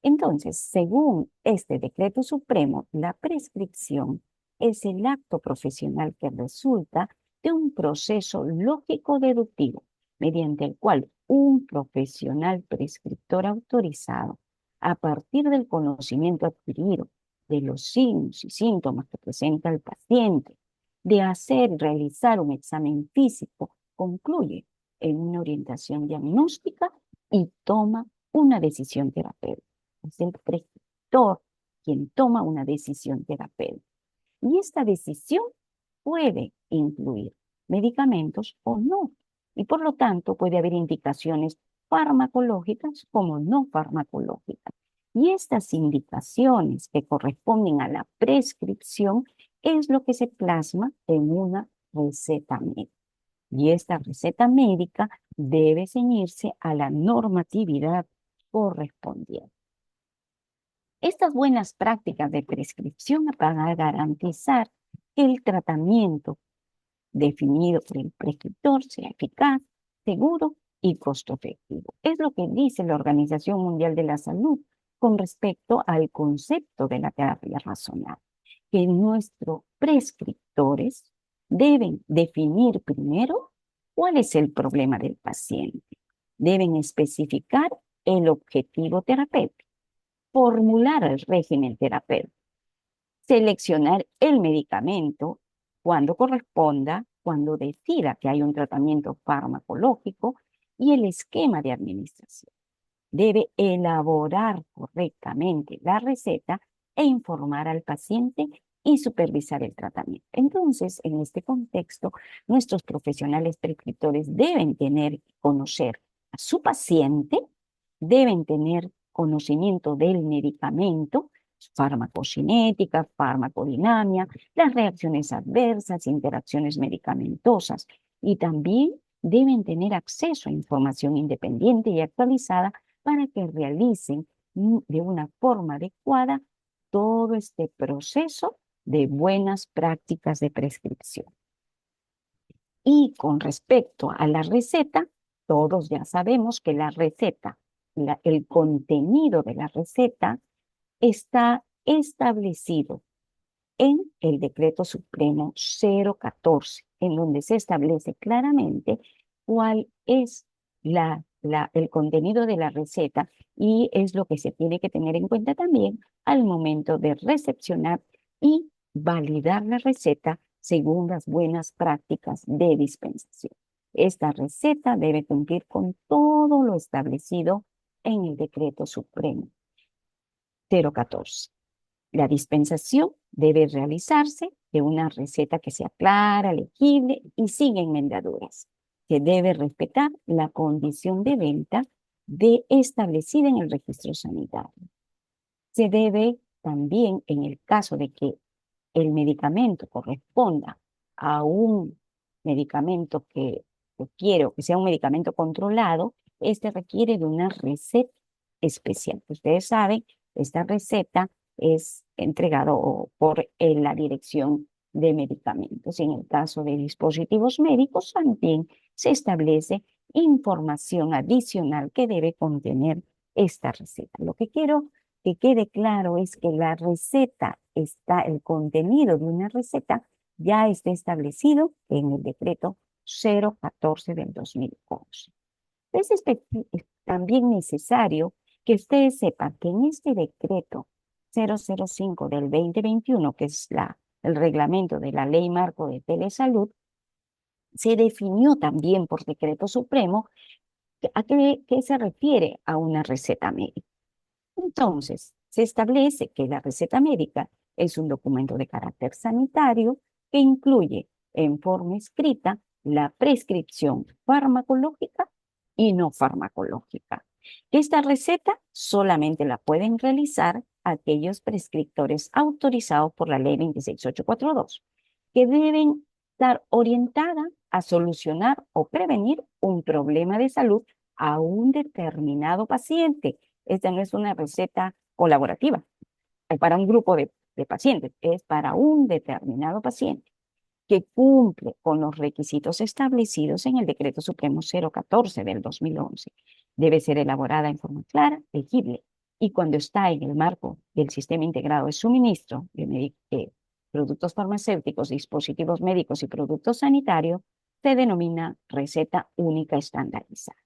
Entonces, según este decreto supremo, la prescripción es el acto profesional que resulta de un proceso lógico-deductivo, mediante el cual un profesional prescriptor autorizado, a partir del conocimiento adquirido de los signos y síntomas que presenta el paciente, de hacer y realizar un examen físico, concluye en una orientación diagnóstica y toma una decisión terapéutica. Es el prescriptor quien toma una decisión terapéutica. Y esta decisión puede incluir medicamentos o no. Y por lo tanto puede haber indicaciones farmacológicas como no farmacológicas. Y estas indicaciones que corresponden a la prescripción es lo que se plasma en una receta médica. Y esta receta médica debe ceñirse a la normatividad correspondiente. Estas buenas prácticas de prescripción van a garantizar que el tratamiento definido por el prescriptor sea eficaz, seguro y costo efectivo. Es lo que dice la Organización Mundial de la Salud con respecto al concepto de la terapia razonable, que nuestros prescriptores deben definir primero ¿Cuál es el problema del paciente? Deben especificar el objetivo terapéutico, formular el régimen terapéutico, seleccionar el medicamento cuando corresponda, cuando decida que hay un tratamiento farmacológico y el esquema de administración. Debe elaborar correctamente la receta e informar al paciente y supervisar el tratamiento. Entonces, en este contexto, nuestros profesionales prescriptores deben conocer a su paciente, deben tener conocimiento del medicamento, farmacocinética, farmacodinamia, las reacciones adversas, interacciones medicamentosas, y también deben tener acceso a información independiente y actualizada para que realicen de una forma adecuada todo este proceso de buenas prácticas de prescripción. Y con respecto a la receta, todos ya sabemos que la receta, el contenido de la receta está establecido en el Decreto Supremo 014, en donde se establece claramente cuál es el contenido de la receta, y es lo que se tiene que tener en cuenta también al momento de recepcionar y validar la receta según las buenas prácticas de dispensación. Esta receta debe cumplir con todo lo establecido en el Decreto Supremo 014. La dispensación debe realizarse de una receta que sea clara, legible y sin enmendaduras, que debe respetar la condición de venta establecida en el registro sanitario. Se debe también, en el caso de que el medicamento corresponda a un medicamento que requiere, o que sea un medicamento controlado, este requiere de una receta especial. Ustedes saben, esta receta es entregado por la Dirección de Medicamentos. En el caso de dispositivos médicos, también se establece información adicional que debe contener esta receta. Lo que quiero que quede claro es que la receta el contenido de una receta ya está establecido en el decreto 014 del 2011. Es también necesario que ustedes sepan que en este decreto 005 del 2021, que es el reglamento de la Ley Marco de Telesalud, se definió también por decreto supremo a qué se refiere a una receta médica. Entonces, se establece que la receta médica es un documento de carácter sanitario que incluye en forma escrita la prescripción farmacológica y no farmacológica. Esta receta solamente la pueden realizar aquellos prescriptores autorizados por la ley 26842, que deben estar orientada a solucionar o prevenir un problema de salud a un determinado paciente. Esta no es una receta colaborativa, es para un grupo de pacientes, es para un determinado paciente que cumple con los requisitos establecidos en el Decreto Supremo 014 del 2011. Debe ser elaborada en forma clara, legible, y cuando está en el marco del Sistema Integrado de Suministro de productos farmacéuticos, dispositivos médicos y productos sanitarios, se denomina receta única estandarizada.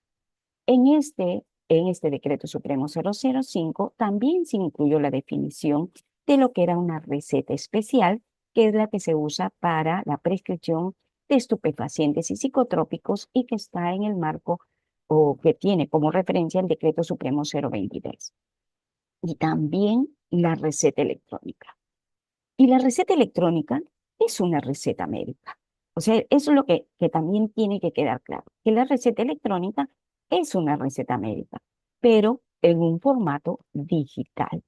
En este Decreto Supremo 005 también se incluyó la definición de lo que era una receta especial, que es la que se usa para la prescripción de estupefacientes y psicotrópicos y que está en el marco o que tiene como referencia el Decreto Supremo 023. Y también la receta electrónica. Y la receta electrónica es una receta médica. O sea, eso es lo que también tiene que quedar claro, que la receta electrónica es una receta médica, pero en un formato digital,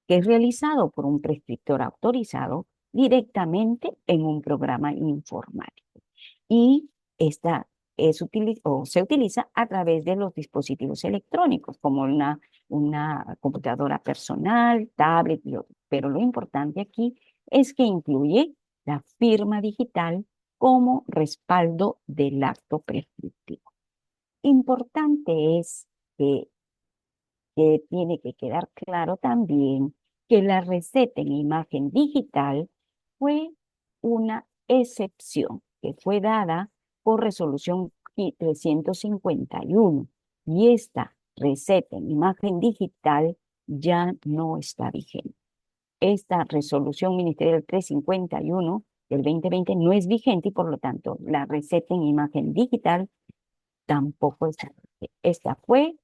que es realizado por un prescriptor autorizado directamente en un programa informático. Y esta se utiliza a través de los dispositivos electrónicos, como una computadora personal, tablet y otro. Pero lo importante aquí es que incluye la firma digital como respaldo del acto prescriptivo. Importante es que tiene que quedar claro también que la receta en imagen digital fue una excepción que fue dada por resolución 351. Y esta receta en imagen digital ya no está vigente. Esta resolución ministerial 351 del 2020 no es vigente y por lo tanto la receta en imagen digital tampoco está vigente. Esta fue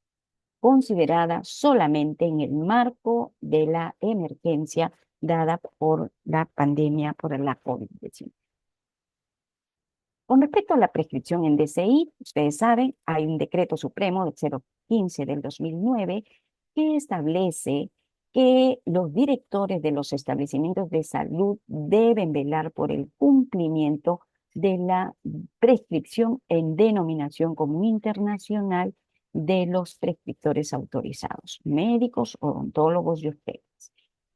considerada solamente en el marco de la emergencia dada por la pandemia por la COVID-19. Con respecto a la prescripción en DCI, ustedes saben, hay un decreto supremo del 015 del 2009 que establece que los directores de los establecimientos de salud deben velar por el cumplimiento de la prescripción en denominación común internacional de los prescriptores autorizados, médicos, odontólogos y obstetras.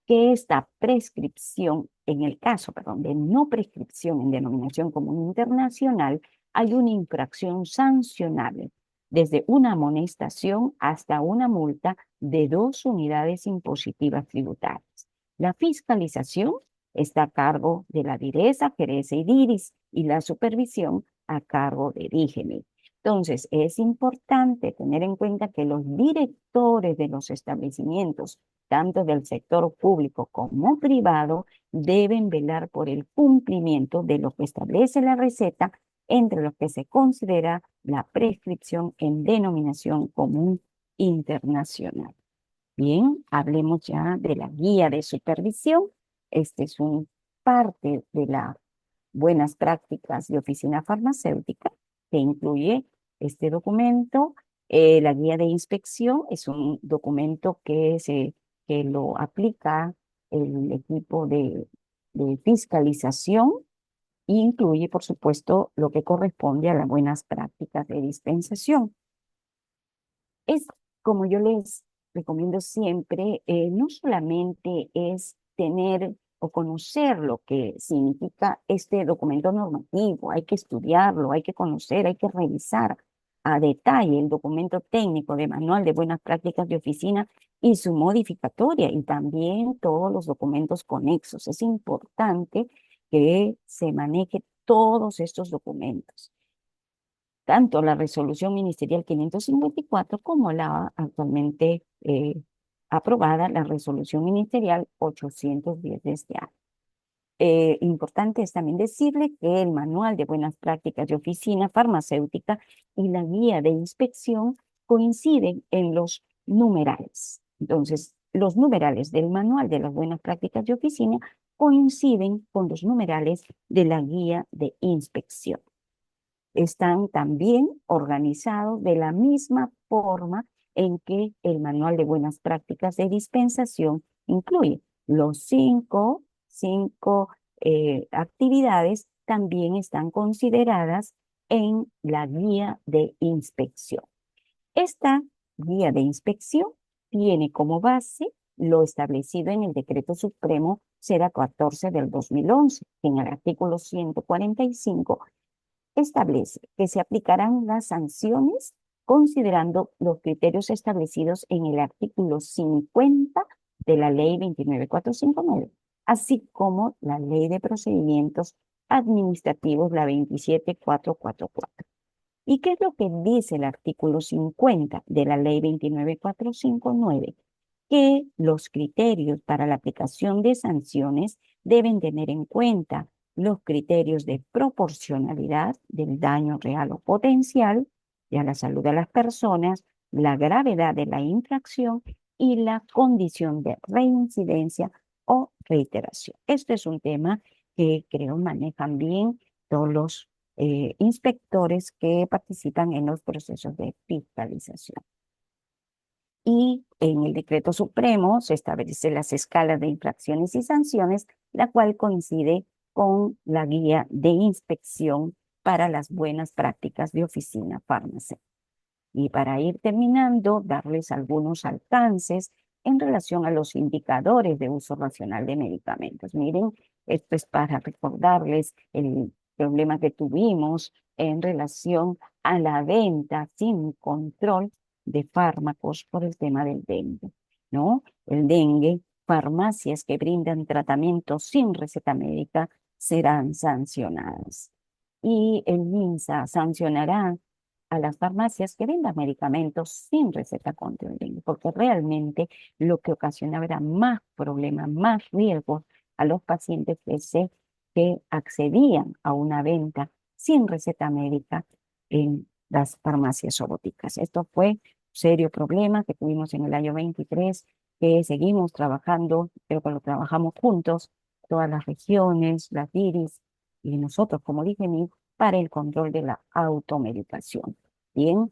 Que esta prescripción, en el caso, perdón, de no prescripción en denominación común internacional, hay una infracción sancionable, desde una amonestación hasta una multa de 2 unidades impositivas tributarias. La fiscalización está a cargo de la DIRESA, Geresa y DIRIS, y la supervisión a cargo de DIGEMI. Entonces, es importante tener en cuenta que los directores de los establecimientos, tanto del sector público como privado, deben velar por el cumplimiento de lo que establece la receta, entre lo que se considera la prescripción en denominación común internacional. Bien, hablemos ya de la guía de supervisión. Este es un parte de las buenas prácticas de oficina farmacéutica que incluye este documento. La guía de inspección es un documento que lo aplica el equipo de fiscalización e incluye, por supuesto, lo que corresponde a las buenas prácticas de dispensación. Es como yo les recomiendo siempre, no solamente es tener o conocer lo que significa este documento normativo, hay que estudiarlo, hay que conocer, hay que revisar a detalle el documento técnico de manual de buenas prácticas de oficina y su modificatoria y también todos los documentos conexos. Es importante que se maneje todos estos documentos, tanto la resolución ministerial 554 como la actualmente aprobada, la resolución ministerial 810 de este año. Importante es también decirle que el manual de buenas prácticas de oficina farmacéutica y la guía de inspección coinciden en los numerales. Entonces, los numerales del manual de las buenas prácticas de oficina coinciden con los numerales de la guía de inspección. Están también organizados de la misma forma en que el manual de buenas prácticas de dispensación incluye los cinco actividades, también están consideradas en la guía de inspección. Esta guía de inspección tiene como base lo establecido en el Decreto Supremo 014 del 2011, que en el artículo 145 establece que se aplicarán las sanciones considerando los criterios establecidos en el artículo 50 de la Ley 29459, así como la Ley de Procedimientos Administrativos, la 27444. ¿Y qué es lo que dice el artículo 50 de la Ley 29459? Que los criterios para la aplicación de sanciones deben tener en cuenta los criterios de proporcionalidad del daño real o potencial y a la salud de las personas, la gravedad de la infracción y la condición de reincidencia o reiteración. Este es un tema que creo manejan bien todos los inspectores que participan en los procesos de fiscalización. Y en el decreto supremo se establecen las escalas de infracciones y sanciones, la cual coincide con la guía de inspección para las buenas prácticas de oficina farmacéutica. Y para ir terminando, darles algunos alcances en relación a los indicadores de uso racional de medicamentos. Miren, esto es para recordarles el problema que tuvimos en relación a la venta sin control de fármacos por el tema del dengue, ¿no? El dengue, farmacias que brindan tratamiento sin receta médica serán sancionadas. Y el MINSA sancionará a las farmacias que vendan medicamentos sin receta contra el dengue, porque realmente lo que ocasionaba era más problemas, más riesgos a los pacientes que accedían a una venta sin receta médica en las farmacias zoológicas. Esto fue un serio problema que tuvimos en el año 23, que seguimos trabajando, pero que lo trabajamos juntos, todas las regiones, las IRIS y nosotros como DIGEMIT, para el control de la automedicación. Bien,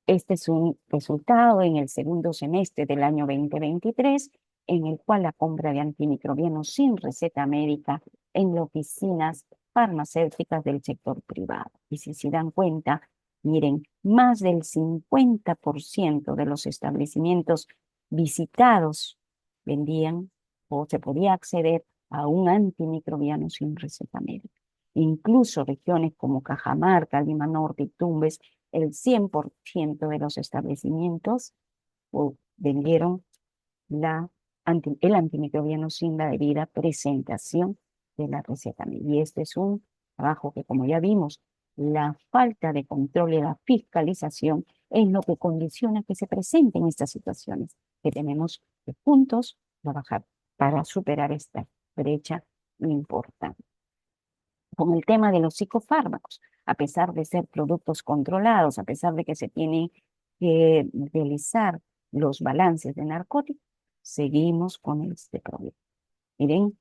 este es un resultado en el segundo semestre del año 2023, en el cual la compra de antimicrobianos sin receta médica en las oficinas farmacéuticas del sector privado. Y si se dan cuenta, miren, más del 50% de los establecimientos visitados vendían o se podía acceder a un antimicrobiano sin receta médica. Incluso regiones como Cajamarca, Lima Norte y Tumbes, el 100% de los establecimientos vendieron el antimicrobiano sin la debida presentación de la receta médica. Y este es un trabajo que, como ya vimos, la falta de control y la fiscalización es lo que condiciona que se presenten estas situaciones, que tenemos que juntos trabajar para superar esta brecha importante. Con el tema de los psicofármacos, a pesar de ser productos controlados, a pesar de que se tienen que realizar los balances de narcóticos, seguimos con este problema. Miren,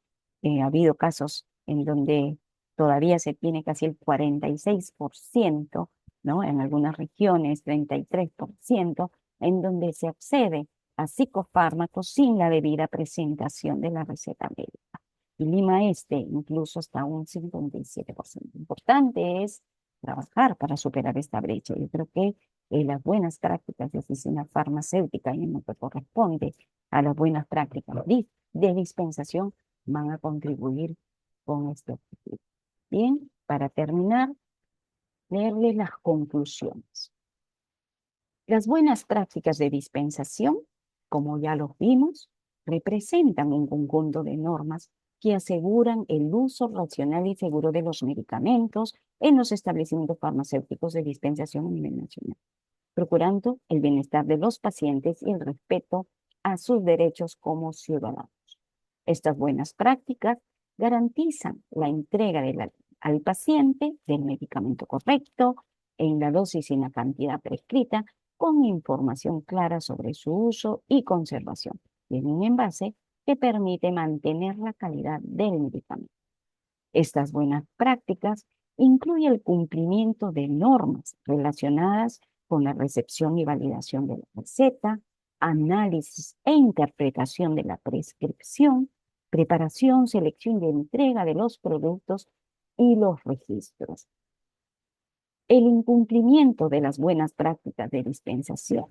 ha habido casos en donde todavía se tiene casi el 46%, ¿no? En algunas regiones, 33%, en donde se accede a psicofármacos sin la debida presentación de la receta médica. Y Lima Este incluso hasta un 57%. Importante es trabajar para superar esta brecha. Yo creo que las buenas prácticas de oficina farmacéutica y en lo que corresponde a las buenas prácticas de dispensación van a contribuir con este objetivo. Bien, para terminar, leerles las conclusiones. Las buenas prácticas de dispensación, como ya los vimos, representan un conjunto de normas que aseguran el uso racional y seguro de los medicamentos en los establecimientos farmacéuticos de dispensación a nivel nacional, procurando el bienestar de los pacientes y el respeto a sus derechos como ciudadanos. Estas buenas prácticas garantizan la entrega al paciente del medicamento correcto, en la dosis y en la cantidad prescrita, con información clara sobre su uso y conservación, y en un envase que permite mantener la calidad del medicamento. Estas buenas prácticas incluyen el cumplimiento de normas relacionadas con la recepción y validación de la receta, análisis e interpretación de la prescripción, preparación, selección y entrega de los productos y los registros. El incumplimiento de las buenas prácticas de dispensación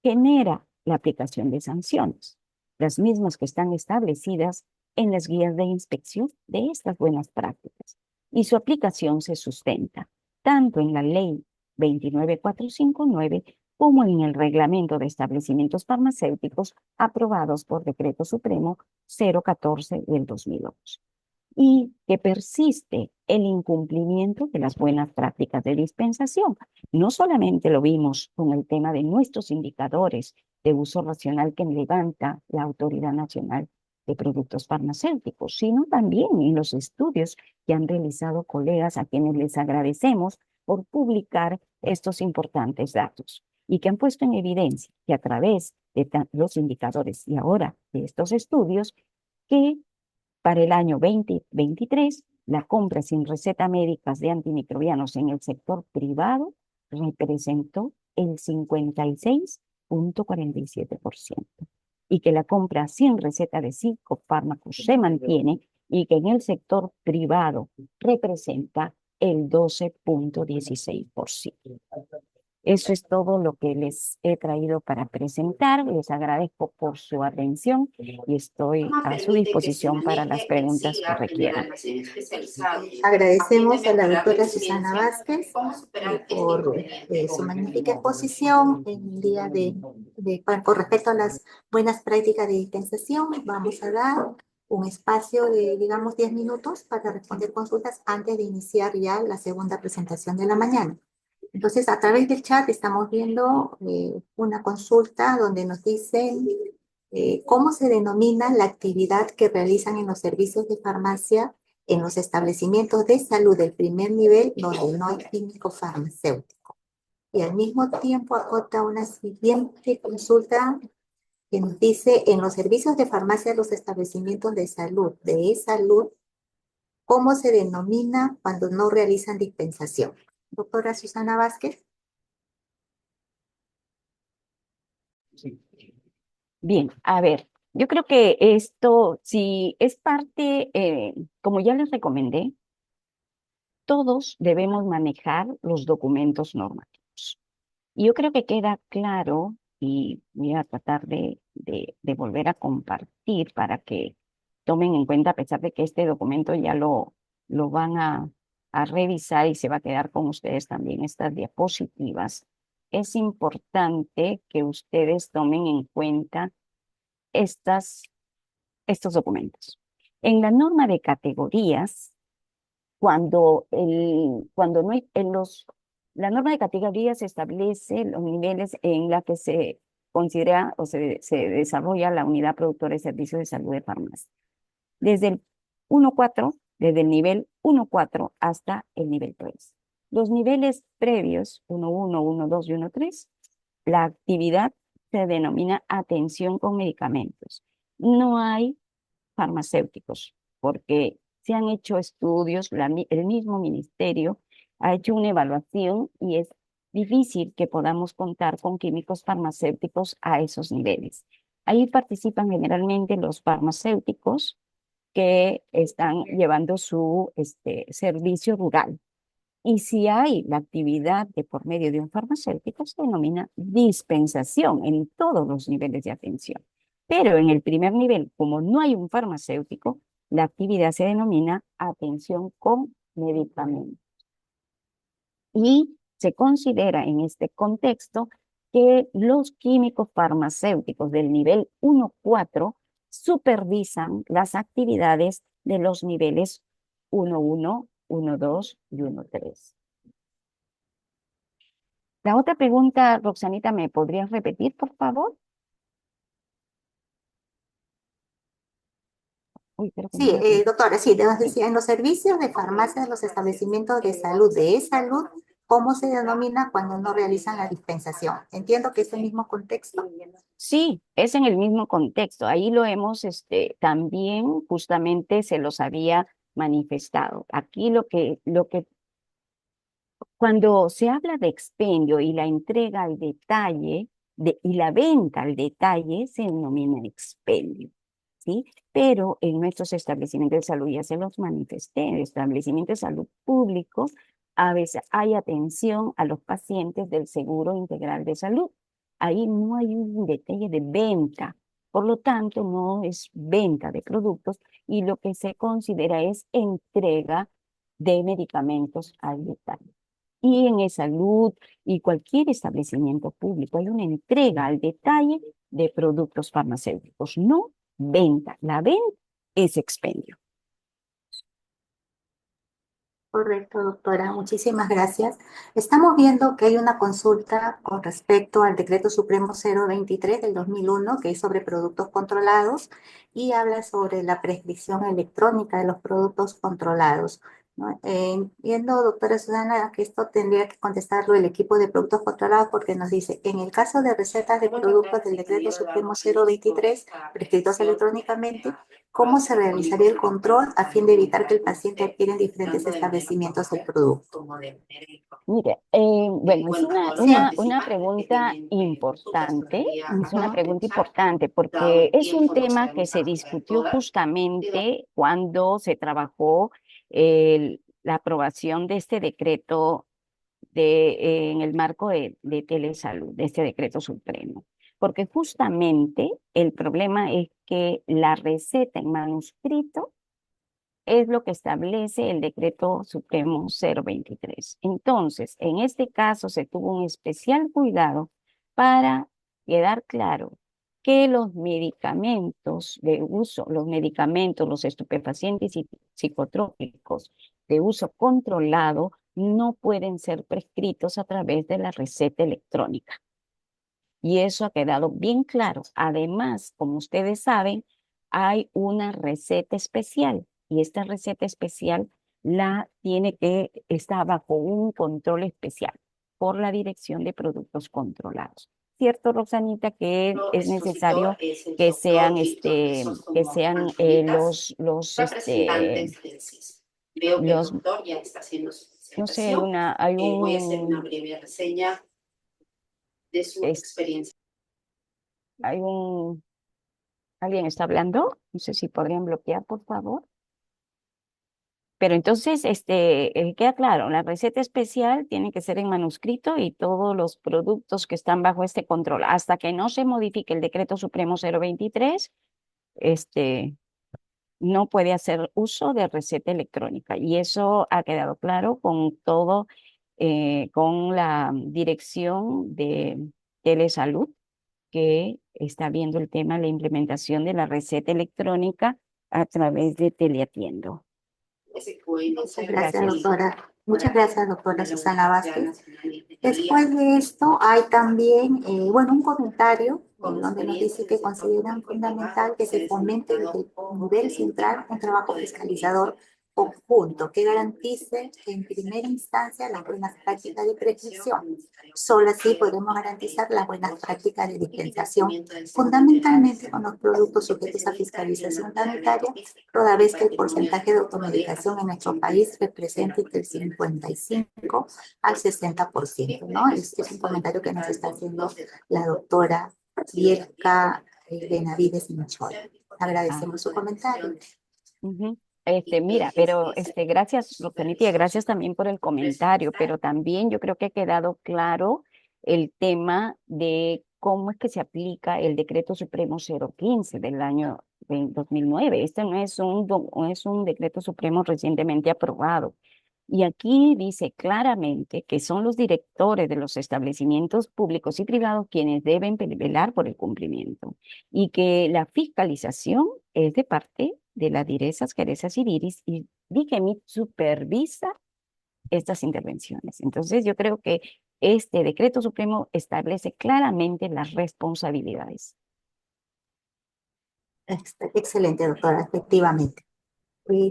genera la aplicación de sanciones, las mismas que están establecidas en las guías de inspección de estas buenas prácticas, y su aplicación se sustenta tanto en la Ley 29459 como en el Reglamento de Establecimientos Farmacéuticos aprobados por Decreto Supremo 014 del 2008, y que persiste el incumplimiento de las buenas prácticas de dispensación. No solamente lo vimos con el tema de nuestros indicadores de uso racional que levanta la Autoridad Nacional de Productos Farmacéuticos, sino también en los estudios que han realizado colegas a quienes les agradecemos por publicar estos importantes datos y que han puesto en evidencia que a través de los indicadores y ahora de estos estudios, que para el año 2023, la compra sin receta médicas de antimicrobianos en el sector privado representó el 56,47%, y que la compra sin receta de psicofármacos se mantiene y que en el sector privado representa el 12,16%. Eso es todo lo que les he traído para presentar. Les agradezco por su atención y estoy a su disposición para las preguntas que requieran. Agradecemos a la doctora Susana Vázquez por su magnífica exposición en el día con respecto a las buenas prácticas de dispensación. Vamos a dar un espacio de, digamos, 10 minutos para responder consultas antes de iniciar ya la segunda presentación de la mañana. Entonces, a través del chat estamos viendo una consulta donde nos dicen cómo se denomina la actividad que realizan en los servicios de farmacia en los establecimientos de salud del primer nivel donde no hay químico farmacéutico. Y al mismo tiempo acota una siguiente consulta que nos dice en los servicios de farmacia de los establecimientos de salud, ¿cómo se denomina cuando no realizan dispensación? Doctora Susana Vázquez. Bien, a ver, yo creo que esto, si es parte, como ya les recomendé, todos debemos manejar los documentos normativos. Y yo creo que queda claro, y voy a tratar de volver a compartir para que tomen en cuenta, a pesar de que este documento ya lo van a revisar y se va a quedar con ustedes también estas diapositivas, es importante que ustedes tomen en cuenta estas, estos documentos. En la norma de categorías, cuando no hay, la norma de categorías establece los niveles en la que se considera o se desarrolla la unidad productora de servicios de salud de farmacia. Desde el 1.4, desde el nivel 1.4 hasta el nivel 3. Los niveles previos, 1.1, 1.2 y 1.3, la actividad se denomina atención con medicamentos. No hay farmacéuticos, porque se han hecho estudios, el mismo ministerio ha hecho una evaluación y es difícil que podamos contar con químicos farmacéuticos a esos niveles. Ahí participan generalmente los farmacéuticos que están llevando su servicio rural. Y si hay la actividad de por medio de un farmacéutico, se denomina dispensación en todos los niveles de atención. Pero en el primer nivel, como no hay un farmacéutico, la actividad se denomina atención con medicamentos. Y se considera en este contexto que los químicos farmacéuticos del nivel 1.4 supervisan las actividades de los niveles 1.1, 1.2 y 1.3. La otra pregunta, Roxanita, ¿me podrías repetir, por favor? Uy, creo que no Sí, la tengo. doctora, sí, debemos Sí. decir, en los servicios de farmacia de los establecimientos de salud, ¿cómo se denomina cuando no realizan la dispensación? Entiendo que es el mismo contexto. Sí, es en el mismo contexto. Ahí lo hemos, también justamente se los había manifestado. Aquí cuando se habla de expendio y la entrega al detalle y la venta al detalle, se denomina expendio, ¿sí? Pero en nuestros establecimientos de salud, ya se los manifesté, en establecimientos de salud públicos, a veces hay atención a los pacientes del Seguro Integral de Salud. Ahí no hay un detalle de venta, por lo tanto, no es venta de productos y lo que se considera es entrega de medicamentos al detalle. Y en salud y cualquier establecimiento público hay una entrega al detalle de productos farmacéuticos, no venta. La venta es expendio. Correcto, doctora. Muchísimas gracias. Estamos viendo que hay una consulta con respecto al Decreto Supremo 023 del 2001, que es sobre productos controlados y habla sobre la prescripción electrónica de los productos controlados, ¿no? Entiendo, doctora Susana, que esto tendría que contestarlo el equipo de productos controlados porque nos dice, en el caso de recetas de productos del Decreto Supremo 023 prescritos electrónicamente, ¿cómo se realizaría el control a fin de evitar que el paciente adquiera en diferentes establecimientos el producto? Mire, bueno, es una pregunta importante, es una pregunta importante porque es un tema que se discutió justamente cuando se trabajó la aprobación de este decreto en el marco de telesalud, de este decreto supremo. Porque justamente el problema es que la receta en manuscrito es lo que establece el decreto supremo 023. Entonces, en este caso se tuvo un especial cuidado para quedar claro que los medicamentos de uso, los medicamentos, los estupefacientes y psicotrópicos de uso controlado no pueden ser prescritos a través de la receta electrónica. Y eso ha quedado bien claro. Además, como ustedes saben, hay una receta especial y esta receta especial está bajo un control especial por la Dirección de Productos Controlados. ¿Cierto, Roxanita, que es necesario que sean, que sean los, no sé, hay es- hay un, ¿alguien está hablando? No sé si podrían bloquear, por favor. Pero entonces, queda claro, la receta especial tiene que ser en manuscrito y todos los productos que están bajo este control, hasta que no se modifique el Decreto Supremo 023, este, no puede hacer uso de receta electrónica. Y eso ha quedado claro con todo, con la Dirección de Telesalud, que está viendo el tema de la implementación de la receta electrónica a través de Teleatiendo. Muchas gracias, Gracias. doctora. Muchas gracias, doctora Susana Vázquez. Después de esto, hay también, bueno, un comentario donde nos dice que consideran fundamental que se fomente desde el nivel central un trabajo fiscalizador conjunto que garantice en primera instancia las buenas prácticas de prescripción. Solo así podremos garantizar las buenas prácticas de dispensación, fundamentalmente con los productos sujetos a fiscalización sanitaria, toda vez que el porcentaje de automedicación en nuestro país representa entre el 55 al 60%, ¿no? Es un comentario que nos está haciendo la doctora Bielka Benavides Minchol. Ah, Agradecemos su comentario. ujú. Mira, pero gracias, Roxanita, y gracias también por el comentario, pero también yo creo que ha quedado claro el tema de cómo es que se aplica el Decreto Supremo 015 del año 2009. Este no es un decreto supremo recientemente aprobado. Y aquí dice claramente que son los directores de los establecimientos públicos y privados quienes deben velar por el cumplimiento y que la fiscalización es de parte de las direzas, Jerezas y Diris y DIGEMIT supervisa estas intervenciones. Entonces yo creo que este decreto supremo establece claramente las responsabilidades. Excelente, doctora, efectivamente.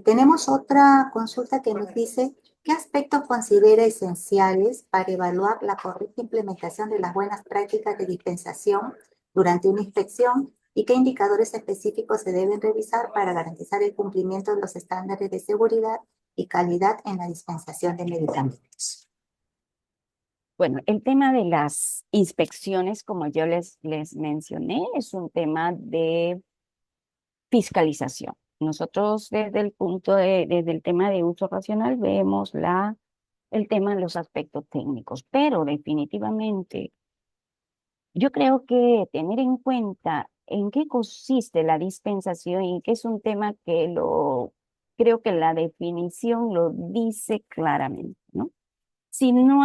Tenemos otra consulta que nos dice, ¿qué aspectos considera esenciales para evaluar la correcta implementación de las buenas prácticas de dispensación durante una inspección y qué indicadores específicos se deben revisar para garantizar el cumplimiento de los estándares de seguridad y calidad en la dispensación de medicamentos? Bueno, el tema de las inspecciones, como yo les mencioné, es un tema de fiscalización. Nosotros desde el tema de uso racional vemos el tema de los aspectos técnicos, pero definitivamente yo creo que tener en cuenta en qué consiste la dispensación y que es un tema que creo que la definición lo dice claramente, ¿no? Si no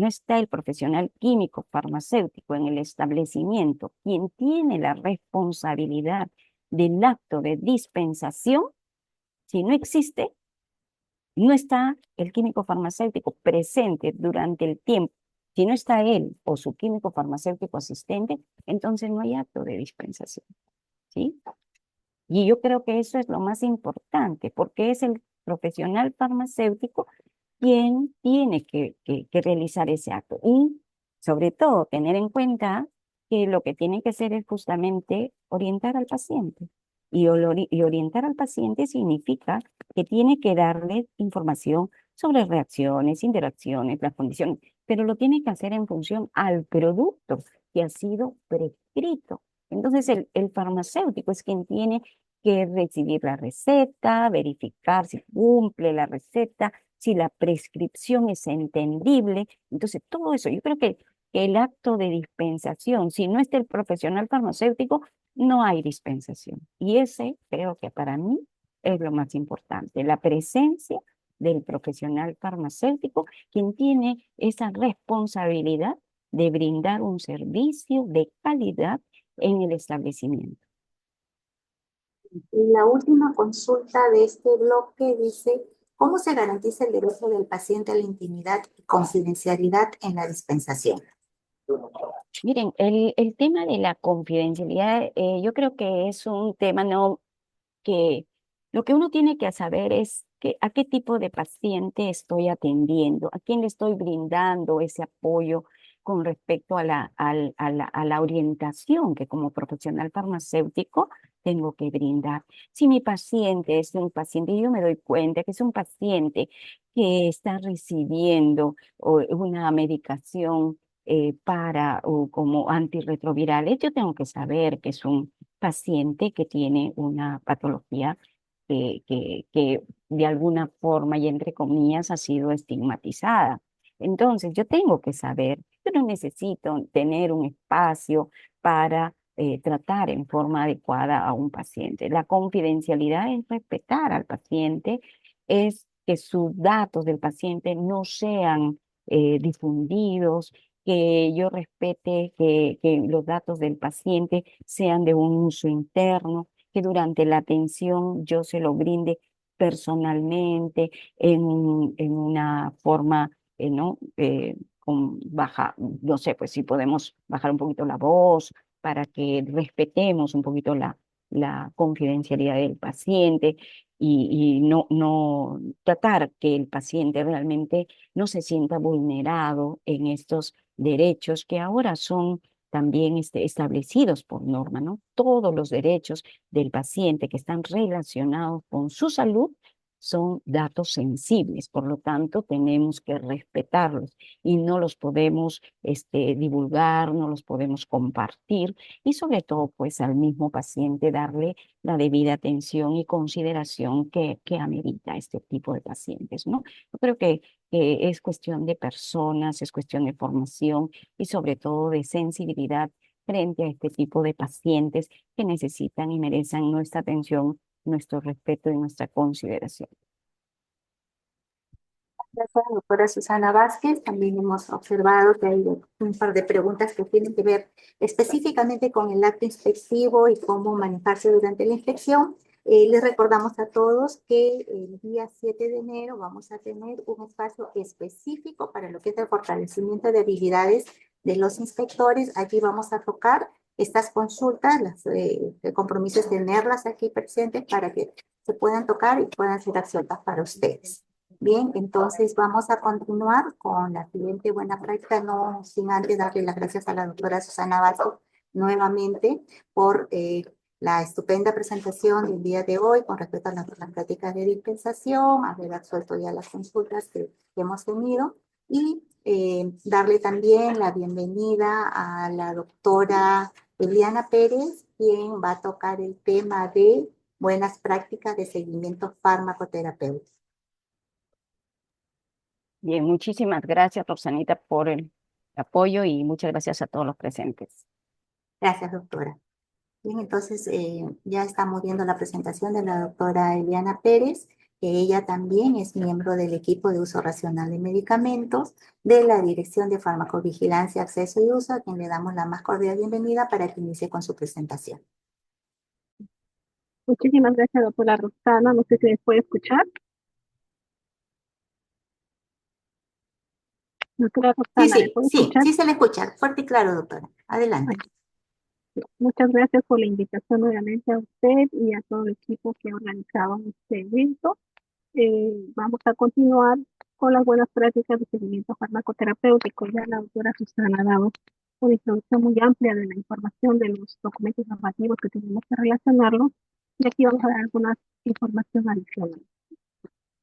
está el profesional químico farmacéutico en el establecimiento, quien tiene la responsabilidad del acto de dispensación, si no existe, no está el químico farmacéutico presente durante el tiempo, si no está él o su químico farmacéutico asistente, entonces no hay acto de dispensación, ¿sí? Y yo creo que eso es lo más importante, porque es el profesional farmacéutico quien tiene que realizar ese acto. Y sobre todo, tener en cuenta que lo que tiene que hacer es justamente orientar al paciente. Y orientar al paciente significa que tiene que darle información sobre reacciones, interacciones, las condiciones, pero lo tiene que hacer en función al producto que ha sido prescrito. Entonces, el farmacéutico es quien tiene que recibir la receta, verificar si cumple la receta, si la prescripción es entendible. Entonces, todo eso, yo creo que el acto de dispensación, si no está el profesional farmacéutico, no hay dispensación. Y ese creo que para mí es lo más importante, la presencia del profesional farmacéutico, quien tiene esa responsabilidad de brindar un servicio de calidad en el establecimiento. Y la última consulta de este bloque dice, ¿Cómo se garantiza el derecho del paciente a la intimidad y confidencialidad en la dispensación? Miren, el tema de la confidencialidad, yo creo que es un tema no que lo que uno tiene que saber es que, a qué tipo de paciente estoy atendiendo, a quién le estoy brindando ese apoyo con respecto a a la orientación que como profesional farmacéutico tengo que brindar. Si mi paciente es un paciente, y yo me doy cuenta que es un paciente que está recibiendo una medicación para o como antirretrovirales, yo tengo que saber que es un paciente que tiene una patología que de alguna forma y entre comillas ha sido estigmatizada. Entonces, yo tengo que saber, yo no necesito tener un espacio para tratar en forma adecuada a un paciente. La confidencialidad es respetar al paciente, es que sus datos del paciente no sean difundidos, que yo respete que los datos del paciente sean de un uso interno, que durante la atención yo se lo brinde personalmente en una forma, ¿no? Con baja, no sé, pues si podemos bajar un poquito la voz para que respetemos un poquito la confidencialidad del paciente y no tratar que el paciente realmente no se sienta vulnerado en estos derechos que ahora son también establecidos por norma, ¿no? Todos los derechos del paciente que están relacionados con su salud son datos sensibles, por lo tanto tenemos que respetarlos y no los podemos divulgar, no los podemos compartir y sobre todo pues al mismo paciente darle la debida atención y consideración que amerita este tipo de pacientes, ¿no? Yo creo que es cuestión de personas, es cuestión de formación y sobre todo de sensibilidad frente a este tipo de pacientes que necesitan y merecen nuestra atención, nuestro respeto y nuestra consideración. Gracias, doctora Susana Vázquez. También hemos observado que hay un par de preguntas que tienen que ver específicamente con el acto inspectivo y cómo manejarse durante la inspección. Les recordamos a todos que el día 7 de enero vamos a tener un espacio específico para lo que es el fortalecimiento de habilidades de los inspectores. Allí vamos a tocar estas consultas, el compromiso es tenerlas aquí presentes para que se puedan tocar y puedan ser absueltas para ustedes. Bien, entonces vamos a continuar con la siguiente buena práctica, no sin antes darle las gracias a la doctora Susana Vaso nuevamente por la estupenda presentación del día de hoy con respecto a las prácticas de dispensación, haber absuelto ya las consultas que hemos tenido y darle también la bienvenida a la doctora Eliana Pérez, quien va a tocar el tema de buenas prácticas de seguimiento farmacoterapéutico. Bien, muchísimas gracias, Roxanita, por el apoyo y muchas gracias a todos los presentes. Gracias, doctora. Bien, entonces ya estamos viendo la presentación de la doctora Eliana Pérez, que ella también es miembro del equipo de uso racional de medicamentos de la Dirección de Farmacovigilancia, Acceso y Uso, a quien le damos la más cordial bienvenida para que inicie con su presentación. Muchísimas gracias, doctora Roxana. No sé si me puede escuchar. Doctora Sí, Roxana, ¿me sí, puede sí, escuchar? sí se le escucha. Fuerte y claro, doctora. Adelante. Ay, sí. Muchas gracias por la invitación nuevamente a usted y a todo el equipo que ha organizado este evento. Vamos a continuar con las buenas prácticas de seguimiento farmacoterapéutico. Ya la doctora Susana ha dado una introducción muy amplia de la información de los documentos normativos que tenemos que relacionarlos. Y aquí vamos a dar algunas información adicional.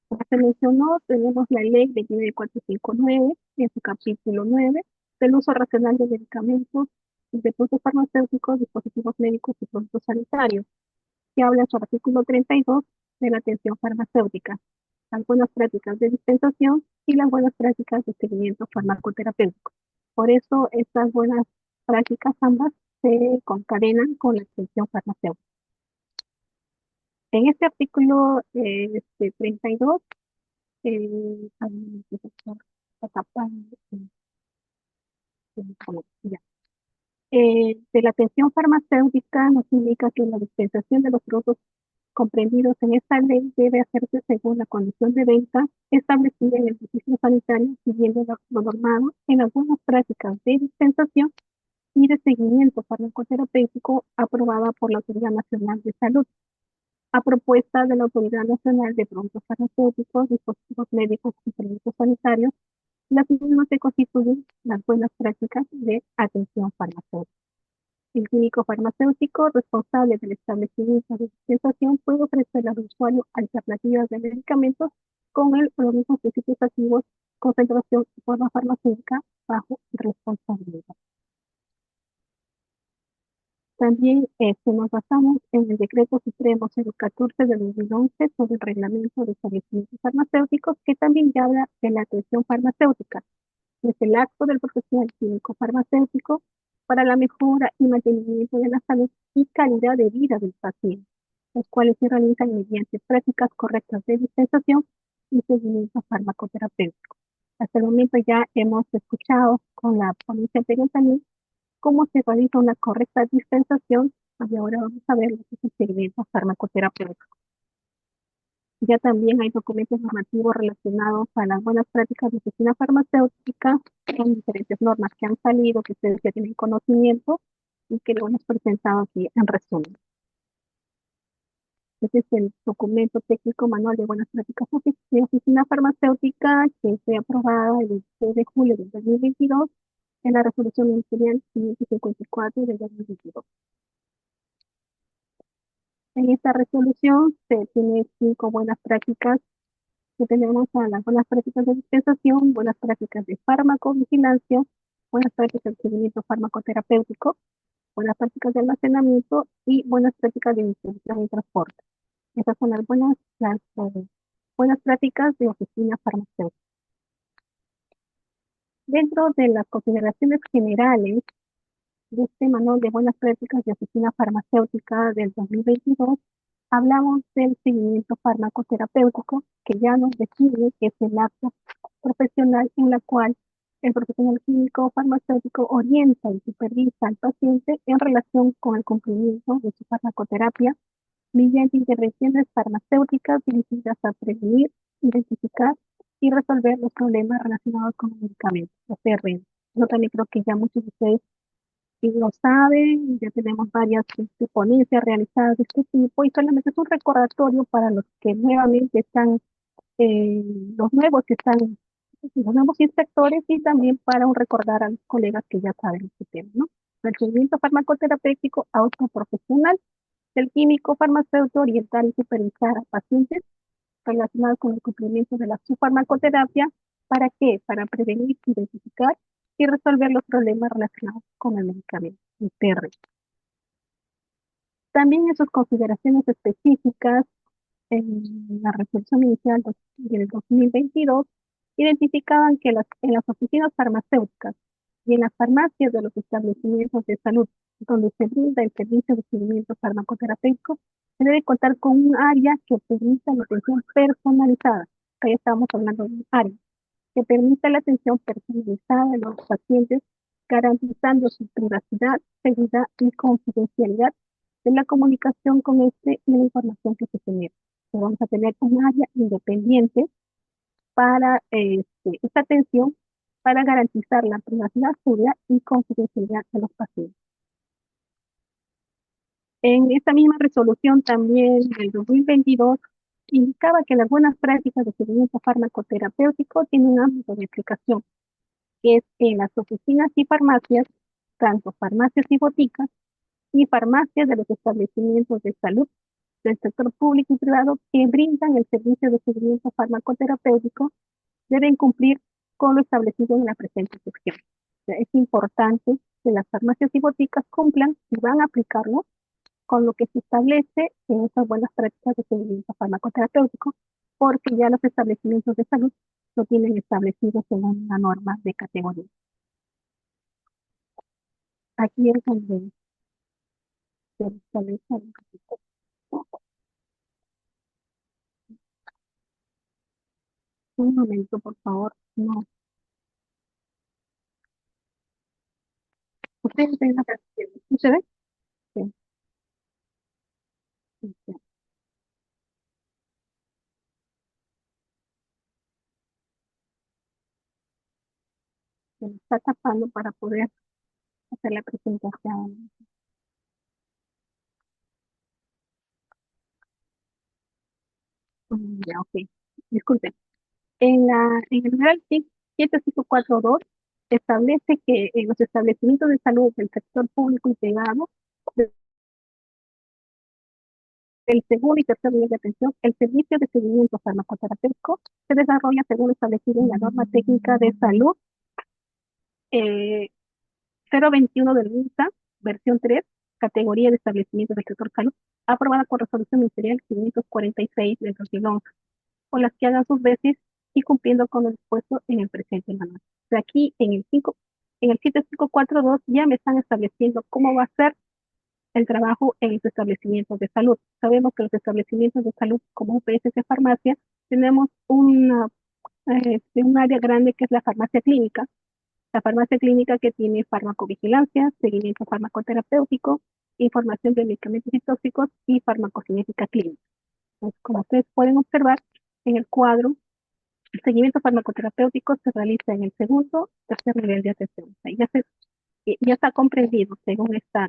Como se mencionó, tenemos la ley 29459 en su capítulo 9 del uso racional de medicamentos, de productos farmacéuticos, dispositivos médicos y productos sanitarios, que habla en su artículo 32 de la atención farmacéutica, las buenas prácticas de dispensación y las buenas prácticas de seguimiento farmacoterapéutico. Por eso, estas buenas prácticas ambas se concadenan con la atención farmacéutica. En este artículo 32, ya. De la atención farmacéutica nos indica que la dispensación de los productos comprendidos en esta ley debe hacerse según la condición de venta establecida en el registro sanitario, siguiendo lo normado en algunas prácticas de dispensación y de seguimiento farmacoterapéutico aprobada por la Autoridad Nacional de Salud, a propuesta de la Autoridad Nacional de Productos Farmacéuticos, Dispositivos Médicos y Productos Sanitarios. Las mismas se constituyen las buenas prácticas de atención farmacéutica. El químico farmacéutico responsable del establecimiento de dispensación puede ofrecer al usuario alternativas de medicamentos con el o los mismos principios activos, concentración y forma farmacéutica bajo responsabilidad. También nos basamos en el Decreto Supremo 014 de 2011 sobre el Reglamento de Establecimientos Farmacéuticos, que también ya habla de la atención farmacéutica. Es el acto del profesional químico farmacéutico para la mejora y mantenimiento de la salud y calidad de vida del paciente, los cuales se realizan mediante prácticas correctas de dispensación y seguimiento farmacoterapéutico. Hasta el momento ya hemos escuchado con la ponencia anterior también cómo se realiza una correcta dispensación, y ahora vamos a ver lo que es el seguimiento farmacoterapéutico. Ya también hay documentos normativos relacionados a las buenas prácticas de oficina farmacéutica, con diferentes normas que han salido, que ustedes ya tienen conocimiento y que lo hemos presentado aquí en resumen. Este es el documento técnico manual de buenas prácticas de oficina farmacéutica que fue aprobada el 16 de julio del 2022 en la resolución ministerial 554 del 2022. En esta resolución se tiene 5 buenas prácticas que tenemos a las buenas prácticas de dispensación, buenas prácticas de farmacovigilancia, buenas prácticas de seguimiento farmacoterapéutico, buenas prácticas de almacenamiento y buenas prácticas de distribución y transporte. Esas son buenas prácticas de oficina farmacéutica. Dentro de las consideraciones generales de este manual de buenas prácticas de oficina farmacéutica del 2022, hablamos del seguimiento farmacoterapéutico, que ya nos define que es el acto profesional en la cual el profesional químico farmacéutico orienta y supervisa al paciente en relación con el cumplimiento de su farmacoterapia mediante intervenciones farmacéuticas dirigidas a prevenir, identificar y resolver los problemas relacionados con los medicamentos, los CRM. Yo también creo que ya muchos de ustedes lo saben, ya tenemos varias ponencias realizadas de este tipo y solamente es un recordatorio para los que nuevamente están, eh, los nuevos que están, los nuevos inspectores y también para un recordar a los colegas que ya saben este tema, ¿no? El seguimiento farmacoterapéutico autoprofesional del químico farmacéutico orientar y supervisar a pacientes relacionados con el cumplimiento de la subfarmacoterapia. ¿Para qué? Para prevenir, identificar y resolver los problemas relacionados con el medicamento, el TR. También en sus consideraciones específicas, en la resolución inicial del 2022, identificaban que en las oficinas farmacéuticas y en las farmacias de los establecimientos de salud donde se brinda el servicio de seguimiento farmacoterapéutico, se debe contar con un área que permita la atención personalizada. Acá ya estamos hablando de un área que permita la atención personalizada de los pacientes, garantizando su privacidad, seguridad y confidencialidad de la comunicación con este y la información que se genera. Vamos a tener un área independiente para esta atención para garantizar la privacidad, seguridad y confidencialidad de los pacientes. En esta misma resolución también del 2022 indicaba que las buenas prácticas de seguimiento farmacoterapéutico tienen un ámbito de aplicación, que es en las oficinas y farmacias, tanto farmacias y boticas, y farmacias de los establecimientos de salud del sector público y privado que brindan el servicio de seguimiento farmacoterapéutico deben cumplir con lo establecido en la presente sección. O sea, es importante que las farmacias y boticas cumplan y van a aplicarlo con lo que se establece en estas buenas prácticas de seguimiento farmacoterapéutico, porque ya los establecimientos de salud lo tienen establecido según una norma de categoría. Aquí es donde se establece el requisito. Un momento, por favor. No. ¿Ustedes ven la presentación? ¿Se ve? Sí. Sí, sí. se me está tapando para poder hacer la presentación. Ya, ok. Disculpen. En el numeral 7542 establece que en los establecimientos de salud del sector público y privado, del segundo y tercer nivel de atención, el servicio de seguimiento farmacoterapéutico se desarrolla según lo establecido en la norma técnica de salud eh, 021 del MINSA, versión 3, categoría de establecimientos del sector salud, aprobada por resolución ministerial 546 del 2011, o las que hagan sus veces y cumpliendo con lo dispuesto en el presente manual. De aquí en el 7542 ya me están estableciendo cómo va a ser el trabajo en los establecimientos de salud. Sabemos que los establecimientos de salud, como UPS de farmacia, tenemos un área grande que es la farmacia clínica. La farmacia clínica que tiene farmacovigilancia, seguimiento farmacoterapéutico, información de medicamentos y tóxicos y farmacocinética clínica. Entonces, como ustedes pueden observar en el cuadro, el seguimiento farmacoterapéutico se realiza en el segundo, tercer nivel de atención. O sea, ya está comprendido según esta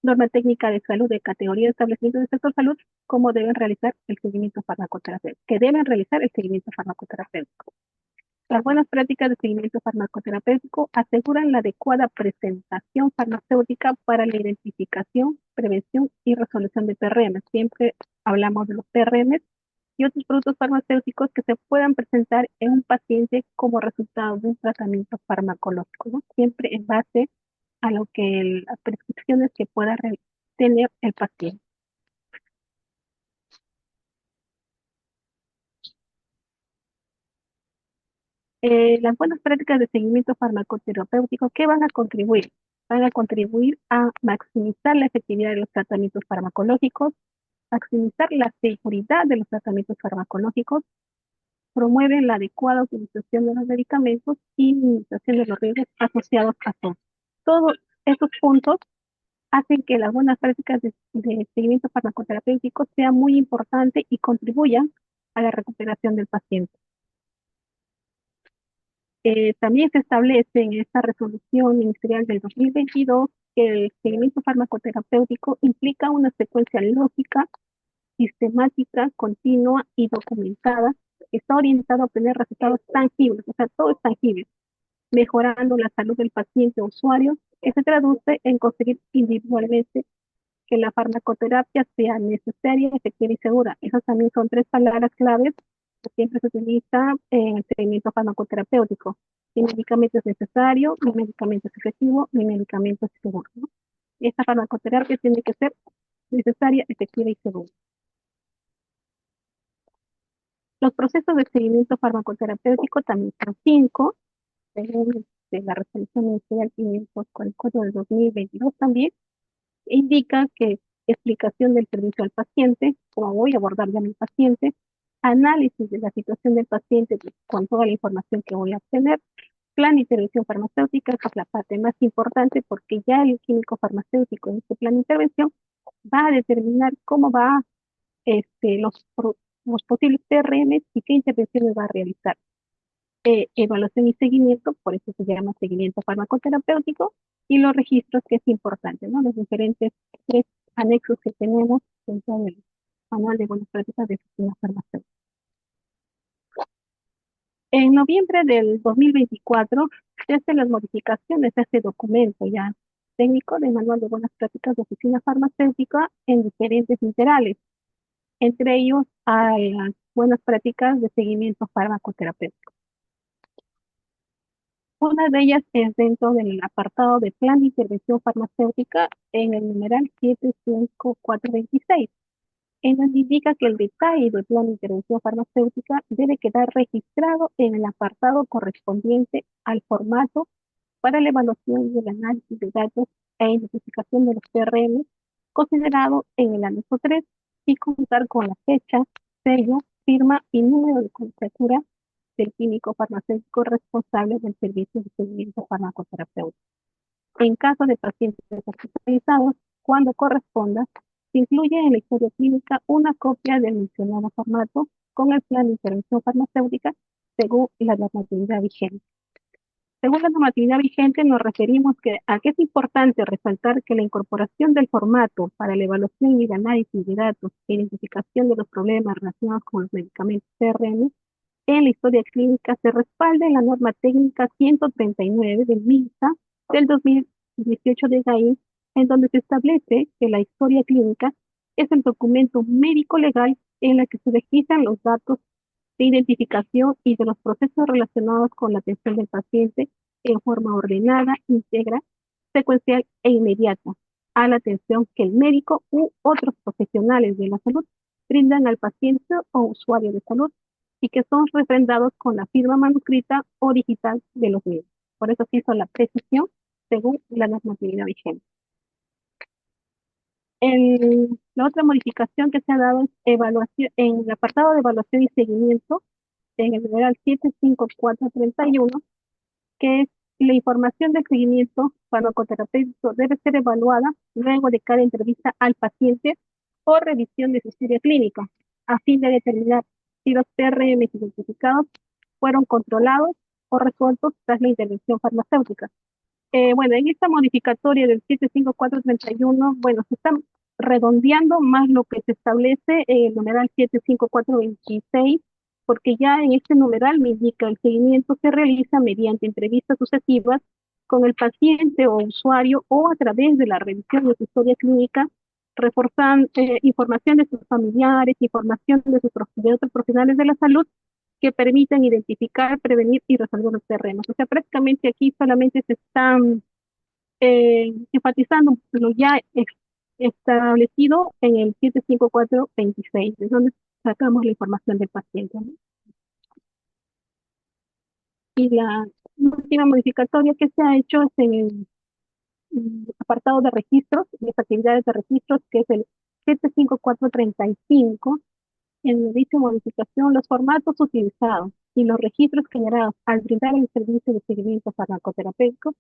norma técnica de salud de categoría de establecimiento del sector salud, cómo deben realizar el seguimiento farmacoterapéutico, que deben realizar el seguimiento farmacoterapéutico. Las buenas prácticas de seguimiento farmacoterapéutico aseguran la adecuada presentación farmacéutica para la identificación, prevención y resolución de PRM. Siempre hablamos de los PRM y otros productos farmacéuticos que se puedan presentar en un paciente como resultado de un tratamiento farmacológico, ¿no? Siempre en base a lo que las prescripciones que pueda tener el paciente. Las buenas prácticas de seguimiento farmacoterapéutico, ¿qué van a contribuir? Van a contribuir a maximizar la efectividad de los tratamientos farmacológicos, maximizar la seguridad de los tratamientos farmacológicos, promueven la adecuada utilización de los medicamentos y minimización de los riesgos asociados a todos. Todos estos puntos hacen que las buenas prácticas de seguimiento farmacoterapéutico sean muy importantes y contribuyan a la recuperación del paciente. También se establece en esta resolución ministerial del 2022 que el seguimiento farmacoterapéutico implica una secuencia lógica, sistemática, continua y documentada que está orientada a obtener resultados tangibles, o sea, todo es tangible, mejorando la salud del paciente o usuario, que se traduce en conseguir individualmente que la farmacoterapia sea necesaria, efectiva y segura. Esas también son tres palabras claves que siempre se utiliza en el seguimiento farmacoterapéutico. Mi medicamento es necesario, mi medicamento es efectivo, mi medicamento es seguro, ¿no? Esta farmacoterapia tiene que ser necesaria, efectiva y segura. Los procesos de seguimiento farmacoterapéutico también son 5, según la resolución ministerial 544 del 2022 también, indica que explicación del servicio al paciente, cómo voy a abordar ya a mi paciente, análisis de la situación del paciente con toda la información que voy a obtener, plan de intervención farmacéutica, que es la parte más importante porque ya el químico farmacéutico en este plan de intervención va a determinar cómo va los posibles PRM y qué intervenciones va a realizar. Evaluación y seguimiento, por eso se llama seguimiento farmacoterapéutico, y los registros, que es importante, ¿no? Los diferentes tres anexos que tenemos dentro del manual de buenas prácticas de oficina farmacéutica. En noviembre del 2024 se hacen las modificaciones a este documento ya técnico de manual de buenas prácticas de oficina farmacéutica en diferentes literales, entre ellos a las buenas prácticas de seguimiento farmacoterapéutico. Una de ellas es dentro del apartado de plan de intervención farmacéutica en el numeral 75426, en donde indica que el detalle del plan de intervención farmacéutica debe quedar registrado en el apartado correspondiente al formato para la evaluación y el análisis de datos e identificación de los PRM considerado en el anexo 3 y contar con la fecha, sello, firma y número de contratura del químico farmacéutico responsable del servicio de seguimiento farmacoterapéutico. En caso de pacientes hospitalizados, cuando corresponda, se incluye en la historia clínica una copia del mencionado formato con el plan de intervención farmacéutica según la normatividad vigente. Según la normatividad vigente, nos referimos a que es importante resaltar que la incorporación del formato para la evaluación y el análisis de datos e identificación de los problemas relacionados con los medicamentos CRM en la historia clínica se respalda en la norma técnica 139 del MINSA del 2018 de GAIN, en donde se establece que la historia clínica es el documento médico legal en la que se registran los datos de identificación y de los procesos relacionados con la atención del paciente en forma ordenada, íntegra, secuencial e inmediata a la atención que el médico u otros profesionales de la salud brindan al paciente o usuario de salud y que son refrendados con la firma manuscrita o digital de los mismos. Por eso se hizo la precisión según la normatividad vigente. La otra modificación que se ha dado es evaluación, en el apartado de evaluación y seguimiento, en el numeral 75431, que es la información del seguimiento farmacoterapéutico debe ser evaluada luego de cada entrevista al paciente o revisión de su historia clínica, a fin de determinar si los TRM identificados fueron controlados o resueltos tras la intervención farmacéutica. Bueno, en esta modificatoria del 75431, bueno, se está redondeando más lo que se establece en el numeral 75426, porque ya en este numeral me indica el seguimiento se realiza mediante entrevistas sucesivas con el paciente o usuario o a través de la revisión de su historia clínica, reforzando información de sus familiares, información de otros profesionales de la salud que permitan identificar, prevenir y resolver los terrenos. O sea, prácticamente aquí solamente se están enfatizando lo ya establecido en el 75426, de donde sacamos la información del paciente, ¿no? Y la última modificatoria que se ha hecho es en el apartado de registros, y las actividades de registros, que es el 75435. En dicha modificación, los formatos utilizados y los registros generados al brindar el servicio de seguimiento farmacoterapéutico,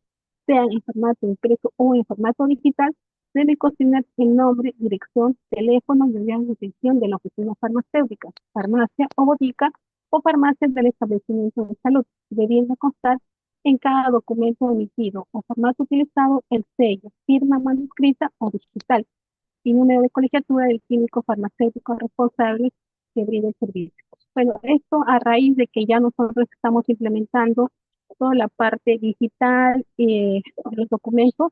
sean en formato impreso o en formato digital, deben contener el nombre, dirección, teléfono y horario de atención de la oficina farmacéutica, farmacia o botica o farmacia del establecimiento de salud, debiendo constar en cada documento emitido o formato utilizado el sello, firma manuscrita o digital y número de colegiatura del químico farmacéutico responsable que brinda el servicio. Bueno, esto a raíz de que ya nosotros estamos implementando toda la parte digital de los documentos,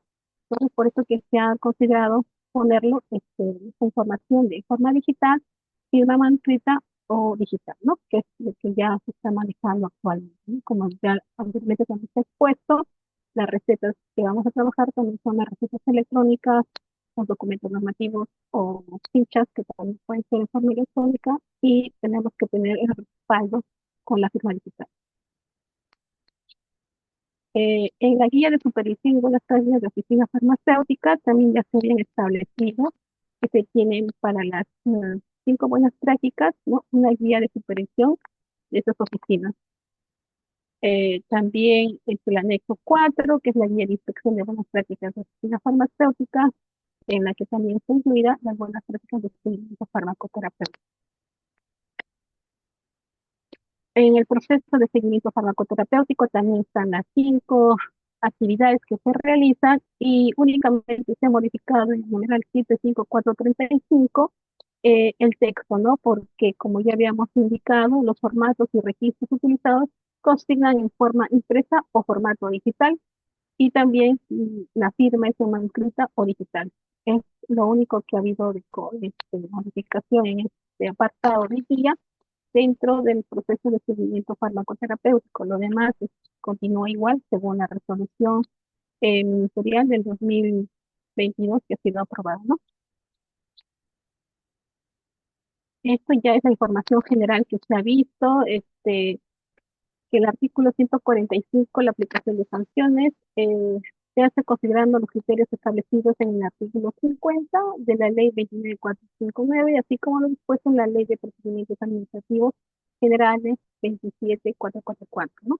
entonces por eso que se ha considerado ponerlo esta información de forma digital, firma manuscrita o digital, ¿no? Que es lo que ya se está manejando actualmente, ¿no? Como ya anteriormente también se ha expuesto, las recetas que vamos a trabajar también son las recetas electrónicas, los documentos normativos o fichas que también pueden ser en forma electrónica y tenemos que tener el respaldo con la firma digital. En la guía de supervisión y buenas prácticas de oficina farmacéutica también ya se habían establecido que se tienen para las 5 buenas prácticas, ¿no? Una guía de supervisión de esas oficinas. También es el anexo 4, que es la guía de inspección de buenas prácticas de oficina farmacéutica, en la que también se incluirá las buenas prácticas de seguimiento farmacoterapéutico. En el proceso de seguimiento farmacoterapéutico también están las 5 actividades que se realizan y únicamente se ha modificado en el numeral 75435 el texto, ¿no? Porque como ya habíamos indicado, los formatos y registros utilizados consignan en forma impresa o formato digital y también la firma es en manuscrita o digital. Es lo único que ha habido de modificación en este apartado de guía dentro del proceso de seguimiento farmacoterapéutico. Lo demás continúa igual según la resolución ministerial del 2022 que ha sido aprobada, ¿no? Esto ya es la información general que se ha visto, que el artículo 145, la aplicación de sanciones, se hace considerando los criterios establecidos en el artículo 50 de la ley 29459, así como lo dispuesto en la ley de procedimientos administrativos generales 27444, ¿no?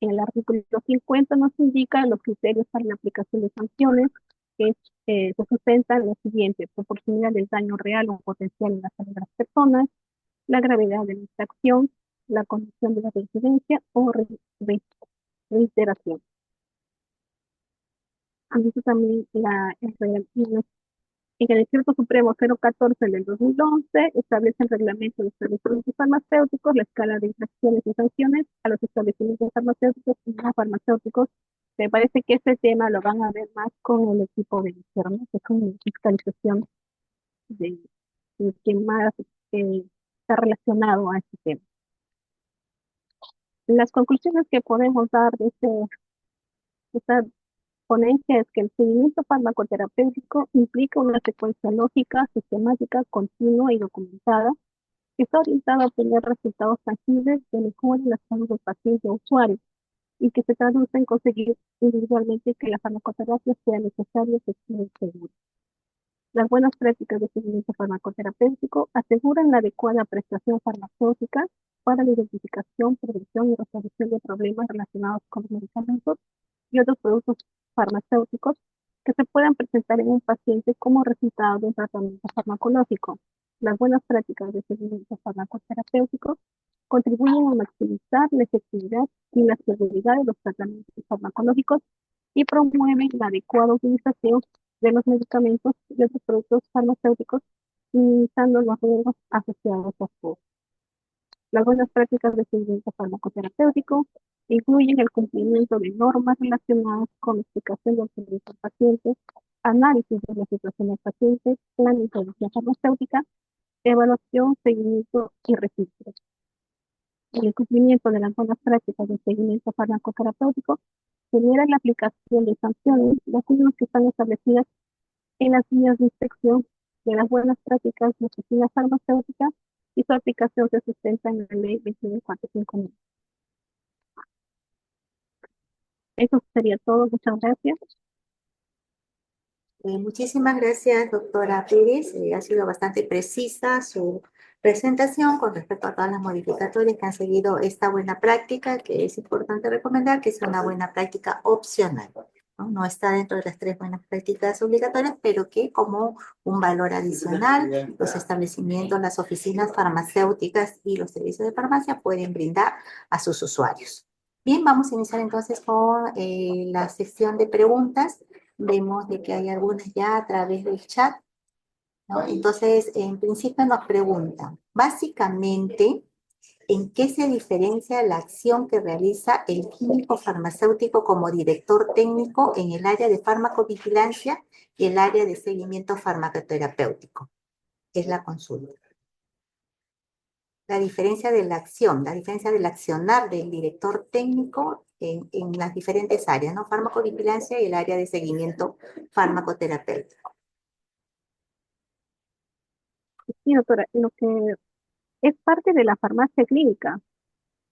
En el artículo 50 nos indica los criterios para la aplicación de sanciones, que se sustentan lo siguiente: proporcionalidad del daño real o potencial en la salud de las personas, la gravedad de la infracción, la condición de la residencia o reiteración. Y dice también en el Decreto Supremo 014 del 2011 establece el reglamento de establecimientos farmacéuticos, la escala de infracciones y sanciones a los establecimientos farmacéuticos y no farmacéuticos. Me parece que este tema lo van a ver más con el equipo de gobierno, que es con la fiscalización de que más está relacionado a este tema. Las conclusiones que podemos dar de esta ponencia es que el seguimiento farmacoterapéutico implica una secuencia lógica, sistemática, continua y documentada que está orientada a obtener resultados tangibles que mejoren la salud del paciente o usuario y que se traduce en conseguir individualmente que la farmacoterapia sea necesaria, efectiva y segura. Las buenas prácticas de seguimiento farmacoterapéutico aseguran la adecuada prestación farmacéutica para la identificación, prevención y resolución de problemas relacionados con los medicamentos y otros productos farmacéuticos que se puedan presentar en un paciente como resultado de un tratamiento farmacológico. Las buenas prácticas de seguimiento farmacoterapéutico contribuyen a maximizar la efectividad y la seguridad de los tratamientos farmacológicos y promueven la adecuada utilización de los medicamentos y otros productos farmacéuticos, minimizando los riesgos asociados a su. Las buenas prácticas de seguimiento farmacoterapéutico incluyen el cumplimiento de normas relacionadas con la explicación del servicio al paciente, análisis de la situación del paciente, plan de intervención farmacéutica, evaluación, seguimiento y registro. El cumplimiento de las buenas prácticas de seguimiento farmacoterapéutico genera la aplicación de sanciones, las mismas que están establecidas en las guías de inspección de las buenas prácticas de oficina farmacéutica y su aplicación se sustenta en la ley 2145. Eso sería todo. Muchas gracias. Muchísimas gracias, doctora Pérez. Ha sido bastante precisa su presentación con respecto a todas las modificatorias que han seguido esta buena práctica, que es importante recomendar que es una buena práctica opcional, ¿no? No está dentro de las 3 buenas prácticas obligatorias, pero que como un valor adicional, los establecimientos, las oficinas farmacéuticas y los servicios de farmacia pueden brindar a sus usuarios. Bien, vamos a iniciar entonces con la sección de preguntas. Vemos de que hay algunas ya a través del chat, ¿no? Entonces, en principio nos preguntan, básicamente, ¿en qué se diferencia la acción que realiza el químico farmacéutico como director técnico en el área de farmacovigilancia y el área de seguimiento farmacoterapéutico? Es la consulta. La diferencia de la acción, la diferencia del accionar del director técnico en las diferentes áreas, ¿no? Farmacovigilancia y el área de seguimiento farmacoterapéutico. Sí, doctora, lo que es parte de la farmacia clínica.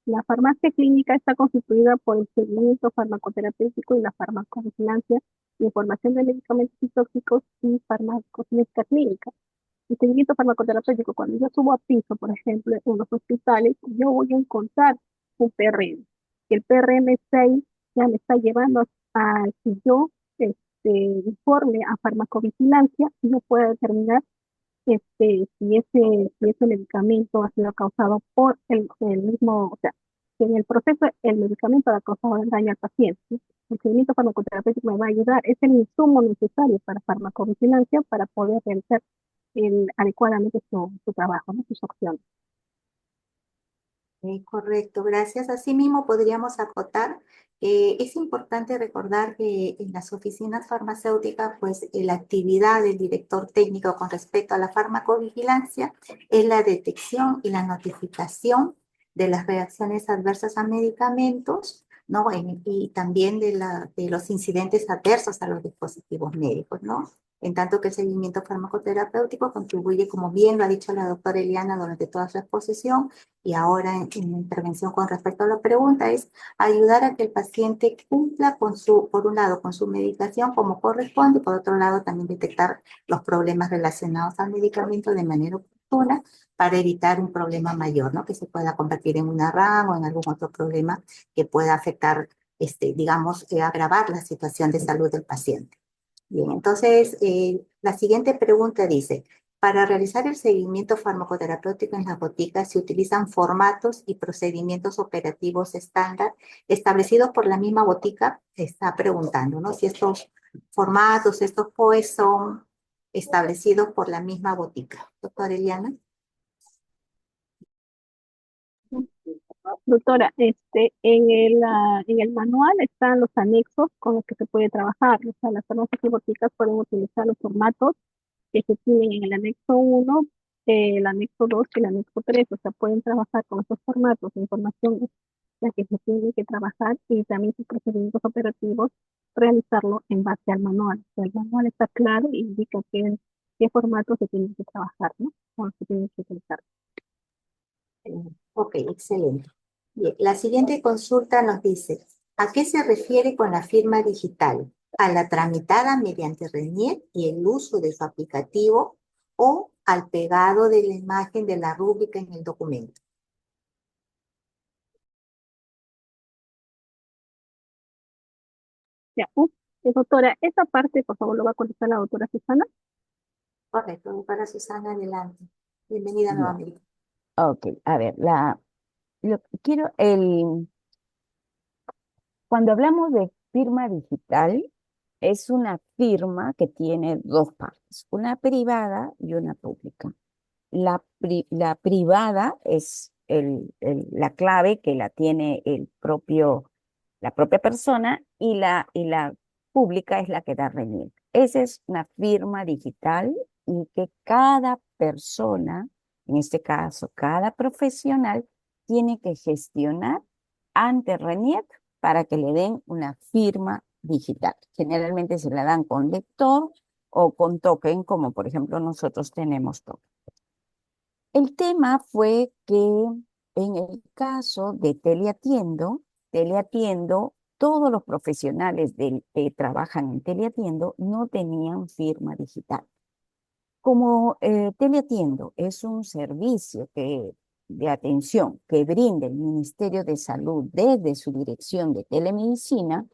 La farmacia clínica está constituida por el seguimiento farmacoterapéutico y la farmacovigilancia, información de medicamentos y tóxicos y farmacocinética clínica. El seguimiento farmacoterapéutico, cuando yo subo a piso, por ejemplo, en los hospitales, yo voy a encontrar un PRM. El PRM6 ya me está llevando a que yo informe a farmacovigilancia y yo pueda determinar si ese medicamento ha sido causado por el mismo, o sea, que en el proceso el medicamento ha causado daño al paciente, ¿sí? El seguimiento farmacoterapéutico me va a ayudar, es el insumo necesario para farmacovigilancia para poder realizar adecuadamente su trabajo, ¿no? Sus acciones. Correcto, gracias. Asimismo, podríamos acotar que es importante recordar que en las oficinas farmacéuticas, pues la actividad del director técnico con respecto a la farmacovigilancia es la detección y la notificación de las reacciones adversas a medicamentos, ¿no? Y también de los incidentes adversos a los dispositivos médicos, ¿no? En tanto que el seguimiento farmacoterapéutico contribuye, como bien lo ha dicho la doctora Eliana durante toda su exposición, y ahora en la intervención con respecto a la pregunta es ayudar a que el paciente cumpla con por un lado, con su medicación como corresponde, y por otro lado también detectar los problemas relacionados al medicamento de manera oportuna para evitar un problema mayor, ¿no? Que se pueda convertir en una RAM o en algún otro problema que pueda afectar, digamos, agravar la situación de salud del paciente. Bien, entonces la siguiente pregunta dice, Para realizar el seguimiento farmacoterapéutico en las boticas se utilizan formatos y procedimientos operativos estándar establecidos por la misma botica. Se está preguntando, ¿no? Si estos formatos, estos POEs son establecidos por la misma botica. Doctora Eliana. Doctora, en el manual están los anexos con los que se puede trabajar. O sea, las farmacias y boticas pueden utilizar los formatos que se tienen en el anexo 1, el anexo 2 y el anexo 3. O sea, pueden trabajar con esos formatos. La información es la que se tiene que trabajar y también sus procedimientos operativos, realizarlo en base al manual. O sea, el manual está claro y indica qué formato se tiene que trabajar, ¿no? O se tiene que utilizar. Ok, excelente. Bien, la siguiente consulta nos dice, ¿a qué se refiere con la firma digital? ¿A la tramitada mediante RENIEC y el uso de su aplicativo o al pegado de la imagen de la rúbrica en el documento? Ya, doctora, esa parte, por favor, lo va a contestar la doctora Susana. Correcto, para Susana, adelante. Bienvenida Ya. nuevamente. Ok, a ver, quiero cuando hablamos de firma digital, es una firma que tiene dos partes, una privada y una pública. La privada es la clave que la tiene la propia persona y la pública es la que da RENIEC. Esa es una firma digital y que cada persona, en este caso cada profesional, tiene que gestionar ante RENIEC para que le den una firma digital. Generalmente se la dan con lector o con token, como por ejemplo nosotros tenemos token. El tema fue que en el caso de Teleatiendo, todos los profesionales que trabajan en Teleatiendo no tenían firma digital. Como Teleatiendo es un servicio de atención que brinda el Ministerio de Salud desde su dirección de telemedicina,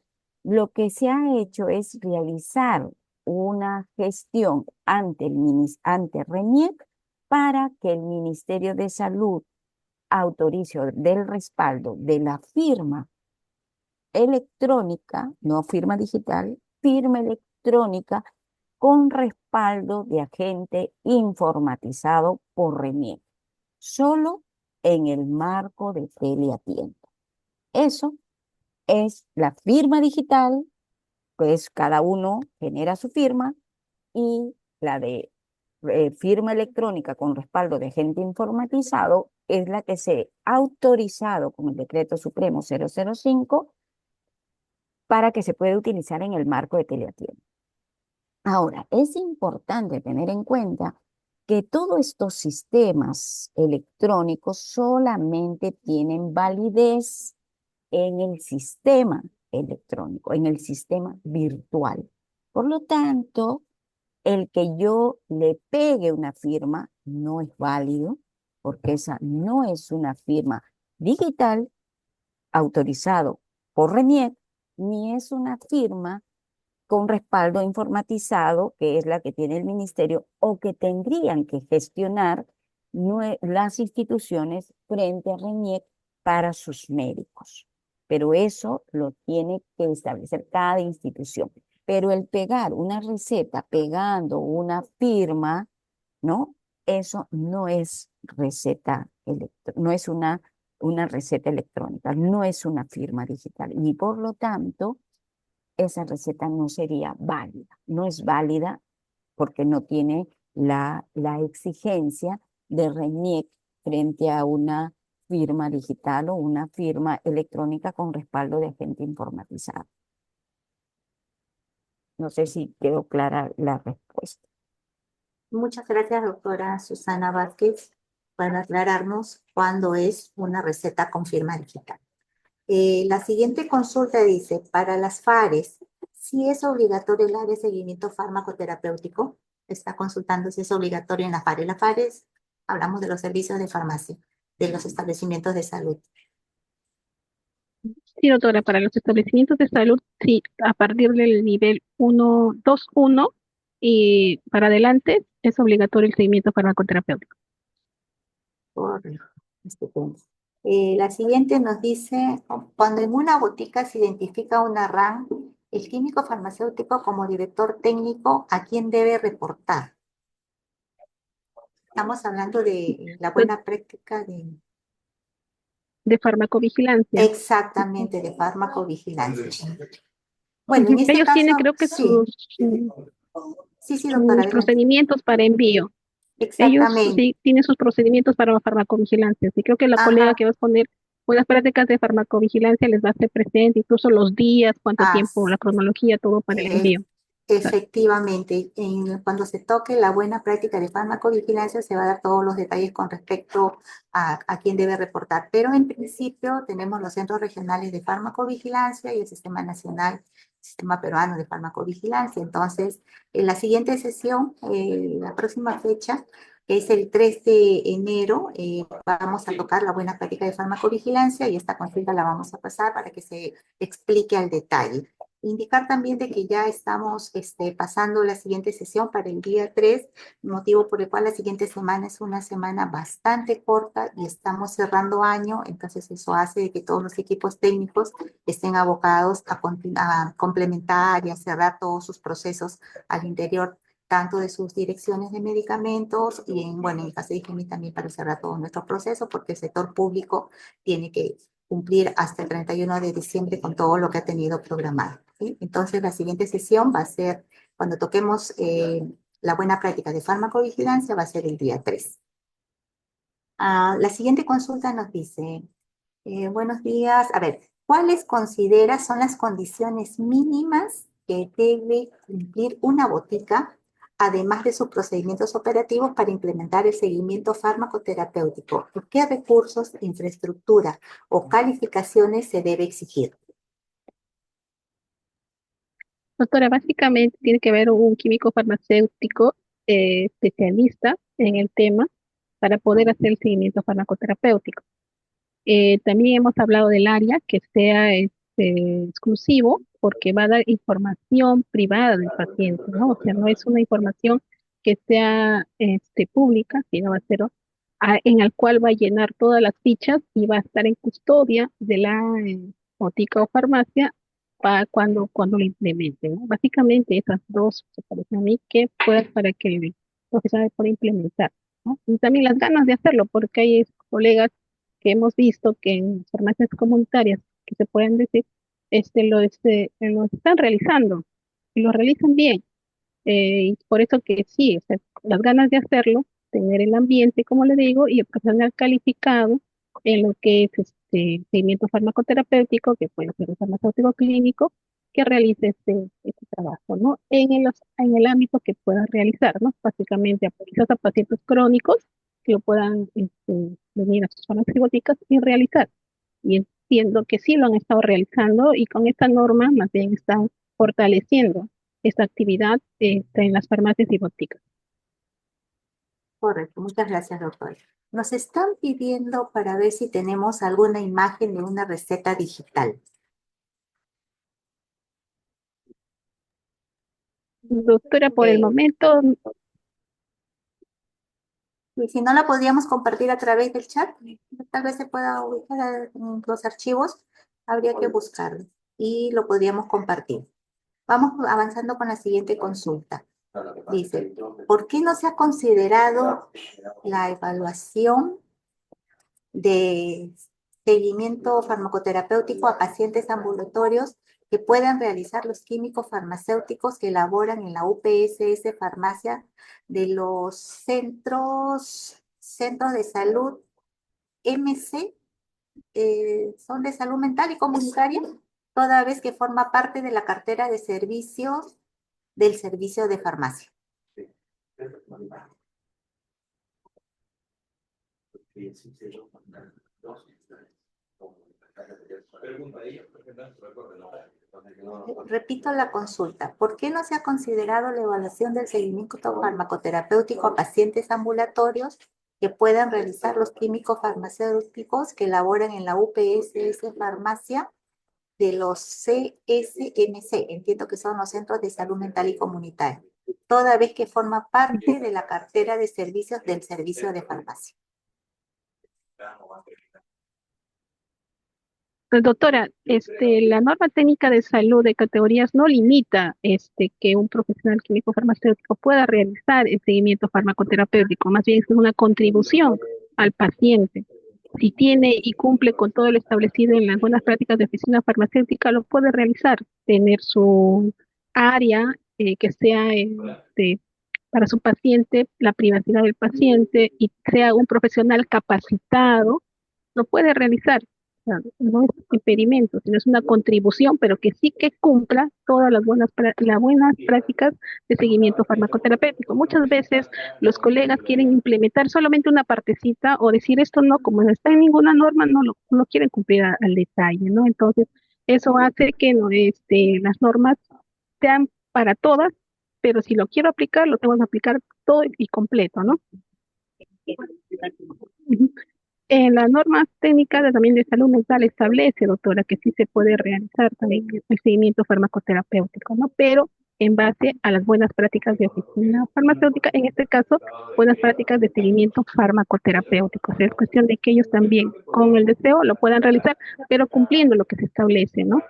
lo que se ha hecho es realizar una gestión ante RENIEC para que el Ministerio de Salud autorice del respaldo de la firma electrónica, no firma digital, firma electrónica con respaldo de agente informatizado por RENIEC, solo en el marco de Teleatienda. Eso es la firma digital, pues cada uno genera su firma, y la de firma electrónica con respaldo de agente informatizado es la que se ha autorizado con el Decreto Supremo 005 para que se pueda utilizar en el marco de Teleatienda. Ahora, es importante tener en cuenta que todos estos sistemas electrónicos solamente tienen validez en el sistema electrónico, en el sistema virtual. Por lo tanto, el que yo le pegue una firma no es válido, porque esa no es una firma digital autorizado por RENIEC, ni es una firma con respaldo informatizado, que es la que tiene el ministerio, o que tendrían que gestionar las instituciones frente a RENIEC para sus médicos. Pero eso lo tiene que establecer cada institución. Pero el pegar una receta pegando una firma, ¿no? Eso no es no es una receta electrónica, no es una firma digital. Y por lo tanto, esa receta no sería válida. No es válida porque no tiene la exigencia de RENIEC frente a una firma digital o una firma electrónica con respaldo de agente informatizado. No sé si quedó clara la respuesta. Muchas gracias, doctora Susana Vázquez, por aclararnos cuándo es una receta con firma digital. La siguiente consulta dice, para las FARES, ¿sí es obligatorio el área de seguimiento farmacoterapéutico? Está consultando si es obligatorio en la FARES. La FARES, hablamos de los servicios de farmacia, de los establecimientos de salud. Sí, doctora, para los establecimientos de salud, sí, a partir del nivel 1, 2.1 y para adelante es obligatorio el seguimiento farmacoterapéutico. Correcto. Estupendo. La siguiente nos dice, cuando en una botica se identifica una RAN, el químico farmacéutico como director técnico, ¿a quién debe reportar? Estamos hablando de la Pues, buena práctica de, de farmacovigilancia. exactamente, de farmacovigilancia. Bueno, en este Ellos tienen, caso, creo que sí, sí, doctora, sus adelante. procedimientos para envío. Ellos Exactamente. sí tienen sus procedimientos para la farmacovigilancia. Sí, creo que la colega Ajá, que va a exponer buenas prácticas de farmacovigilancia les va a hacer presente, incluso los días, cuánto tiempo, la cronología, todo para el es- envío. Claro. efectivamente, cuando se toque la buena práctica de farmacovigilancia, se va a dar todos los detalles con respecto a quién debe reportar. Pero en principio tenemos los centros regionales de farmacovigilancia y el Sistema Nacional, Sistema Peruano de Farmacovigilancia. Entonces, en la siguiente sesión, la próxima fecha, que es el 3 de enero, vamos a tocar la buena práctica de farmacovigilancia y esta consulta la vamos a pasar para que se explique al detalle. Indicar también de que ya estamos pasando la siguiente sesión para el día 3, motivo por el cual la siguiente semana es una semana bastante corta y estamos cerrando año, entonces eso hace de que todos los equipos técnicos estén abocados a complementar y a cerrar todos sus procesos al interior tanto de sus direcciones de medicamentos y bueno, en el caso de IGMI también para cerrar todo nuestro proceso, porque el sector público tiene que cumplir hasta el 31 de diciembre con todo lo que ha tenido programado. ¿Sí? Entonces, la siguiente sesión va a ser, cuando toquemos la buena práctica de farmacovigilancia, va a ser el día 3. La siguiente consulta nos dice, buenos días, a ver, ¿cuáles consideras son las condiciones mínimas que debe cumplir una botica, además de sus procedimientos operativos para implementar el seguimiento farmacoterapéutico? ¿Qué recursos, infraestructura o calificaciones se debe exigir? Doctora, básicamente tiene que haber un químico farmacéutico especialista en el tema para poder hacer el seguimiento farmacoterapéutico. También hemos hablado del área que sea exclusivo porque va a dar información privada del paciente, ¿no? O sea, no es una información que sea pública, sino va a ser en el cual va a llenar todas las fichas y va a estar en custodia de la botica o farmacia para cuando lo implemente, ¿no? Básicamente esas dos se parecen a mí que puedan para que el profesional pueda implementar, ¿no? Y también las ganas de hacerlo, porque hay colegas que hemos visto que en farmacias comunitarias, que se pueden decir, lo están realizando y lo realizan bien. Y por eso que sí, o sea, las ganas de hacerlo, tener el ambiente, como le digo, y el profesional calificado en lo que es seguimiento farmacoterapéutico, que puede ser un farmacéutico clínico, que realice este trabajo, ¿no? En el ámbito que pueda realizar, ¿no? Básicamente, quizás a pacientes crónicos que lo puedan venir a sus farmacéuticas y realizar. Y entiendo que sí lo han estado realizando y con esta norma más bien están fortaleciendo esta actividad en las farmacias y boticas. Correcto, muchas gracias, doctor. Nos están pidiendo para ver si tenemos alguna imagen de una receta digital. Doctora, por el momento, Y si no la podríamos compartir a través del chat, tal vez se pueda ubicar en los archivos, habría que buscarlo y lo podríamos compartir. Vamos avanzando con la siguiente consulta. Dice, ¿por qué no se ha considerado la evaluación de seguimiento farmacoterapéutico a pacientes ambulatorios que puedan realizar los químicos farmacéuticos que elaboran en la UPSS Farmacia de los centros de salud MC, son de salud mental y comunitaria, toda vez que forma parte de la cartera de servicios del servicio de farmacia? Repito la consulta. ¿Por qué no se ha considerado la evaluación del seguimiento farmacoterapéutico a pacientes ambulatorios que puedan realizar los químicos farmacéuticos que elaboran en la UPSS Farmacia de los CSMC? Entiendo que son los Centros de Salud Mental y Comunitaria. toda vez que forma parte de la cartera de servicios del servicio de farmacia. Doctora, la norma técnica de salud de categorías no limita que un profesional químico farmacéutico pueda realizar el seguimiento farmacoterapéutico, más bien es una contribución al paciente. Si tiene y cumple con todo lo establecido en las buenas prácticas de oficina farmacéutica, lo puede realizar, tener su área que sea para su paciente, la privacidad del paciente y sea un profesional capacitado, lo puede realizar. O sea, no es impedimento, sino es una contribución, pero que sí que cumpla todas las buenas prácticas de seguimiento farmacoterapéutico. Muchas veces los colegas quieren implementar solamente una partecita o decir esto no, como no está en ninguna norma, no quieren cumplir al detalle, ¿no? Entonces, eso hace que no, las normas sean para todas, pero si lo quiero aplicar, lo tengo que aplicar todo y completo, ¿no? Ujú. En las normas técnicas también de salud mental establece, doctora, que sí se puede realizar también el seguimiento farmacoterapéutico, ¿no? Pero en base a las buenas prácticas de oficina farmacéutica, en este caso, buenas prácticas de seguimiento farmacoterapéutico. O sea, es cuestión de que ellos también, con el deseo, lo puedan realizar, pero cumpliendo lo que se establece, ¿no?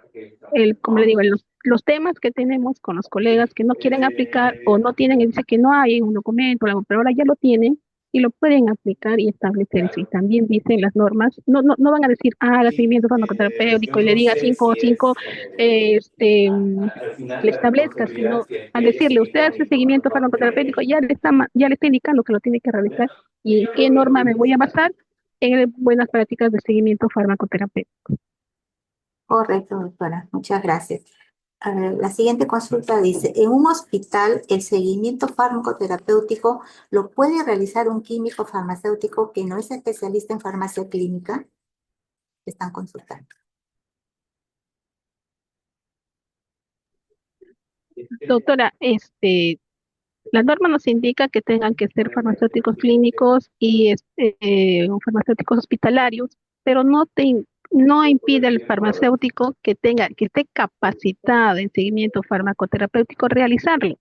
Como le digo, los temas que tenemos con los colegas que no quieren aplicar o no tienen, y dice que no hay un documento, algo, pero ahora ya lo tienen y lo pueden aplicar y establecer eso. Y también dicen las normas, no van a decir, haga seguimiento farmacoterapéutico y le diga 5 le establezca, sino al decirle, usted hace seguimiento farmacoterapéutico, ya le está indicando que lo tiene que realizar y en qué norma me voy a basar en buenas prácticas de seguimiento farmacoterapéutico. Correcto, doctora. Muchas gracias. A ver, la siguiente consulta dice, en un hospital, el seguimiento farmacoterapéutico lo puede realizar un químico farmacéutico que no es especialista en farmacia clínica. Están consultando. Doctora, la norma nos indica que tengan que ser farmacéuticos clínicos y farmacéuticos hospitalarios, pero no impide al farmacéutico que esté capacitado en seguimiento farmacoterapéutico realizarlo.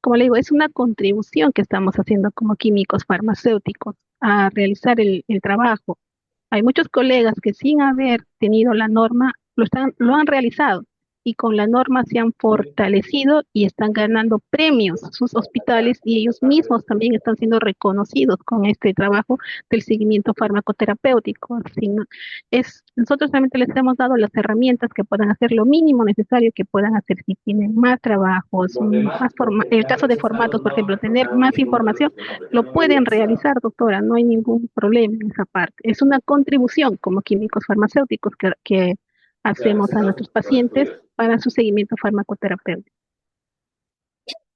Como le digo, es una contribución que estamos haciendo como químicos farmacéuticos a realizar el trabajo. Hay muchos colegas que sin haber tenido la norma lo han realizado y con la norma se han fortalecido y están ganando premios sus hospitales y ellos mismos también están siendo reconocidos con este trabajo del seguimiento farmacoterapéutico. Nosotros realmente les hemos dado las herramientas que puedan hacer lo mínimo necesario que puedan hacer si tienen más trabajos, en el caso de formatos, por ejemplo, tener más información lo pueden realizar, doctora, no hay ningún problema en esa parte. Es una contribución como químicos farmacéuticos que hacemos a nuestros pacientes para su seguimiento farmacoterapéutico.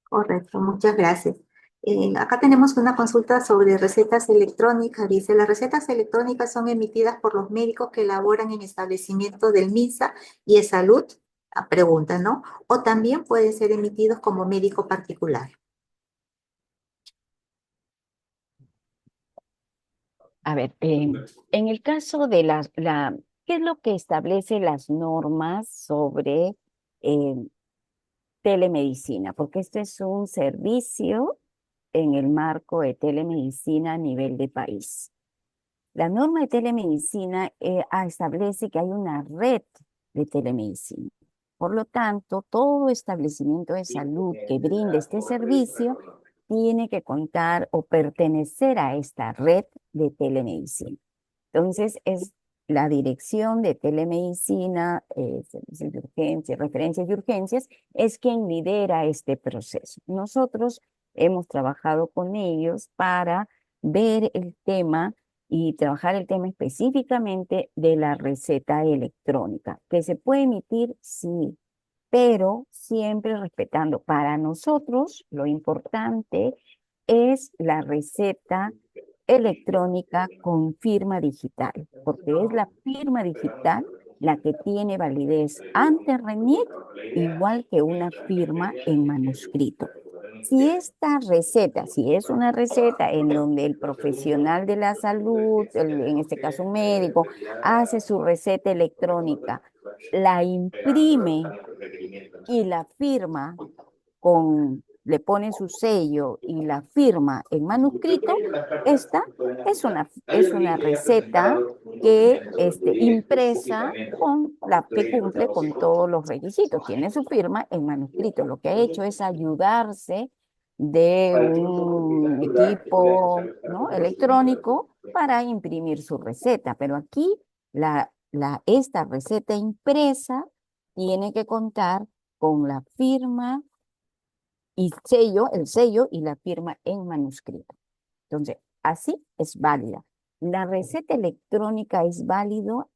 Correcto, muchas gracias. Acá tenemos una consulta sobre recetas electrónicas. Dice, las recetas electrónicas son emitidas por los médicos que laboran en establecimientos del MINSA y Salud. Pregunta, ¿no? O también pueden ser emitidos como médico particular. A ver, en el caso de ¿qué es lo que establece las normas sobre eh, telemedicina? Porque este es un servicio en el marco de telemedicina a nivel de país. La norma de telemedicina establece que hay una red de telemedicina. Por lo tanto, todo establecimiento de salud que brinde este servicio tiene que contar o pertenecer a esta red de telemedicina. Entonces, es la dirección de telemedicina, servicios de urgencia, referencias de urgencias, es quien lidera este proceso. Nosotros hemos trabajado con ellos para ver el tema y trabajar el tema específicamente de la receta electrónica, que se puede emitir, sí, pero siempre respetando. Para nosotros, lo importante es la receta electrónica con firma digital, porque es la firma digital la que tiene validez ante RENIEC, igual que una firma en manuscrito. Si es una receta en donde el profesional de la salud, en este caso un médico, hace su receta electrónica, la imprime y la firma con le pone su sello y la firma en manuscrito, esta es una receta que impresa que cumple con todos los requisitos. Tiene su firma en manuscrito. Lo que ha hecho es ayudarse de un equipo, ¿no?, electrónico para imprimir su receta. Pero aquí esta receta impresa tiene que contar con la firma y el sello y la firma en manuscrito. Entonces, así es válida. La receta electrónica es válido,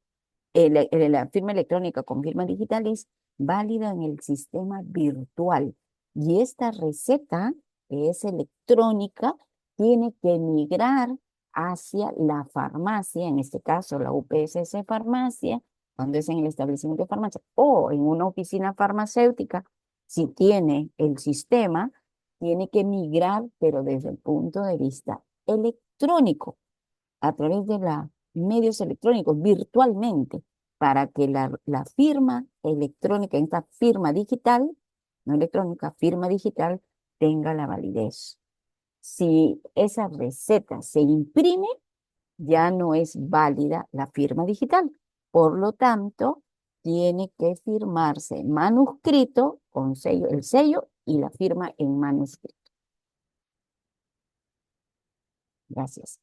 la firma electrónica con firma digital es válida en el sistema virtual. Y esta receta, que es electrónica, tiene que migrar hacia la farmacia, en este caso la UPSS Farmacia, cuando es en el establecimiento de farmacia, o en una oficina farmacéutica, si tiene el sistema, tiene que migrar, pero desde el punto de vista electrónico, a través de los medios electrónicos, virtualmente, para que la firma electrónica, esta firma digital, no electrónica, firma digital, tenga la validez. Si esa receta se imprime, ya no es válida la firma digital. Por lo tanto, tiene que firmarse en manuscrito con sello, el sello y la firma en manuscrito. Gracias.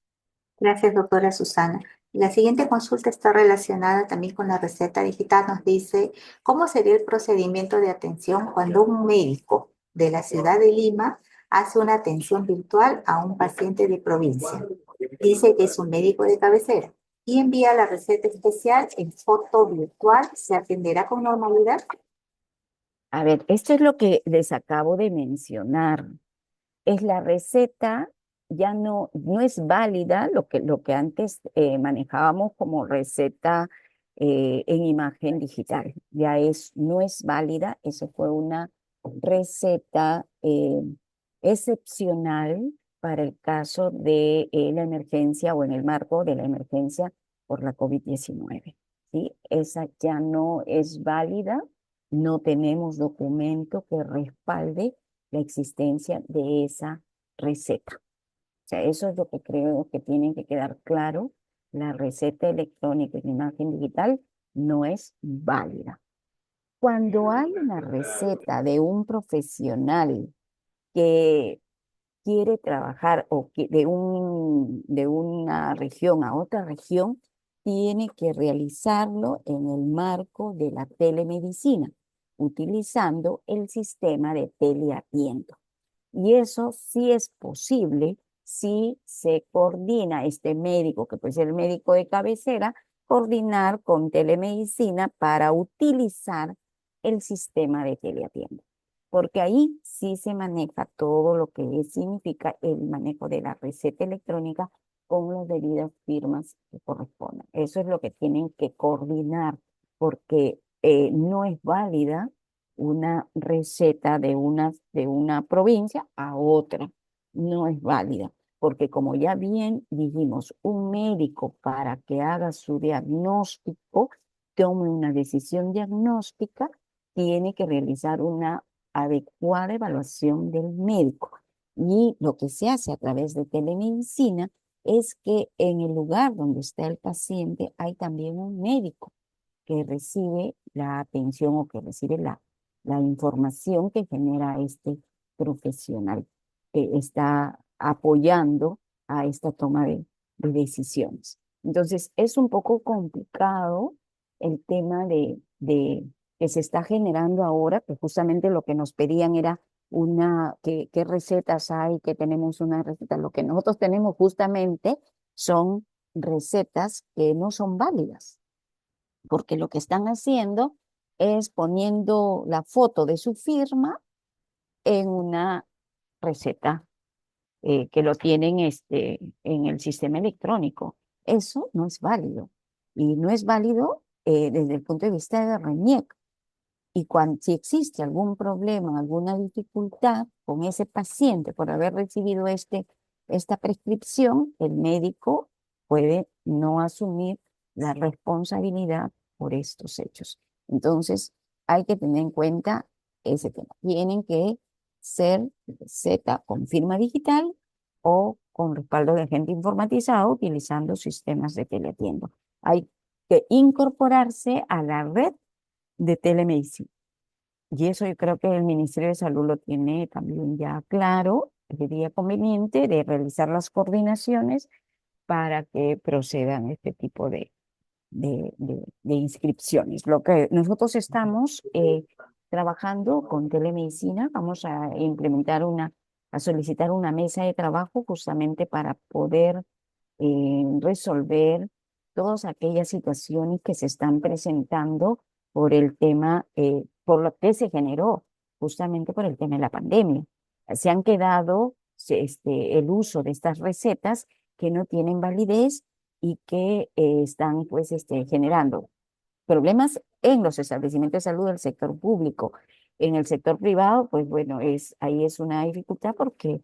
Gracias, doctora Susana. La siguiente consulta está relacionada también con la receta digital. Nos dice, ¿cómo sería el procedimiento de atención cuando un médico de la ciudad de Lima hace una atención virtual a un paciente de provincia? Dice que es un médico de cabecera y envía la receta especial en foto virtual. ¿Se atenderá con normalidad? A ver, esto es lo que les acabo de mencionar. Es la receta, ya no es válida lo que antes manejábamos como receta en imagen digital. No es válida, eso fue una receta excepcional para el caso de la emergencia o en el marco de la emergencia por la COVID-19. ¿Sí? Esa ya no es válida, no tenemos documento que respalde la existencia de esa receta. O sea, eso es lo que creo que tiene que quedar claro. La receta electrónica en imagen digital no es válida. Cuando hay una receta de un profesional que quiere trabajar de una región a otra región, tiene que realizarlo en el marco de la telemedicina, utilizando el sistema de teleatiendo. Y eso sí es posible si se coordina este médico, que puede ser el médico de cabecera, coordinar con telemedicina para utilizar el sistema de teleatiendo. Porque ahí sí se maneja todo lo que significa el manejo de la receta electrónica con las debidas firmas que correspondan. Eso es lo que tienen que coordinar, porque no es válida una receta de una provincia a otra. No es válida, porque como ya bien dijimos, un médico para que haga su diagnóstico, tome una decisión diagnóstica, tiene que realizar una adecuada evaluación del médico. Y lo que se hace a través de telemedicina es que en el lugar donde está el paciente hay también un médico que recibe la atención o que recibe la información que genera este profesional que está apoyando a esta toma de decisiones. Entonces, es un poco complicado el tema que se está generando ahora, que justamente lo que nos pedían era qué recetas hay, que tenemos una receta. Lo que nosotros tenemos justamente son recetas que no son válidas, porque lo que están haciendo es poniendo la foto de su firma en una receta que lo tienen en el sistema electrónico. Eso no es válido. Y no es válido desde el punto de vista de RENIEC. Y si existe algún problema, alguna dificultad con ese paciente por haber recibido esta prescripción, el médico puede no asumir la responsabilidad por estos hechos. Entonces, hay que tener en cuenta ese tema. Tienen que ser receta con firma digital o con respaldo de agente informatizado utilizando sistemas de teletienda. Hay que incorporarse a la red de telemedicina. Y eso yo creo que el Ministerio de Salud lo tiene también ya claro. Sería conveniente de realizar las coordinaciones para que procedan este tipo de inscripciones. Lo que nosotros estamos trabajando con telemedicina, vamos a implementar a solicitar una mesa de trabajo justamente para poder resolver todas aquellas situaciones que se están presentando por el tema, por lo que se generó justamente por el tema de la pandemia. Se han quedado el uso de estas recetas que no tienen validez y que están pues generando problemas en los establecimientos de salud del sector público. En el sector privado, pues bueno, ahí es una dificultad porque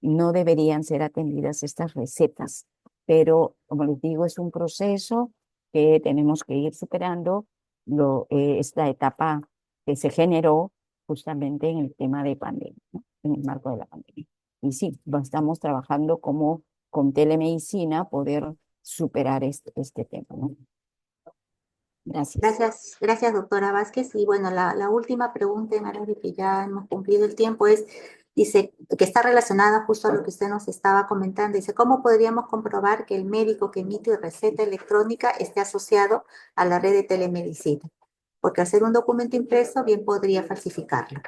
no deberían ser atendidas estas recetas. Pero, como les digo, es un proceso que tenemos que ir superando esta etapa que se generó justamente en el tema de pandemia, ¿no? En el marco de la pandemia. Y sí, estamos trabajando como con telemedicina poder superar este tema, ¿no? Gracias. Gracias, doctora Vázquez. Y bueno, la última pregunta, en aras de que ya hemos cumplido el tiempo, dice, que está relacionada justo a lo que usted nos estaba comentando. Dice, ¿cómo podríamos comprobar que el médico que emite receta electrónica esté asociado a la red de telemedicina? Porque hacer un documento impreso bien podría falsificarlo.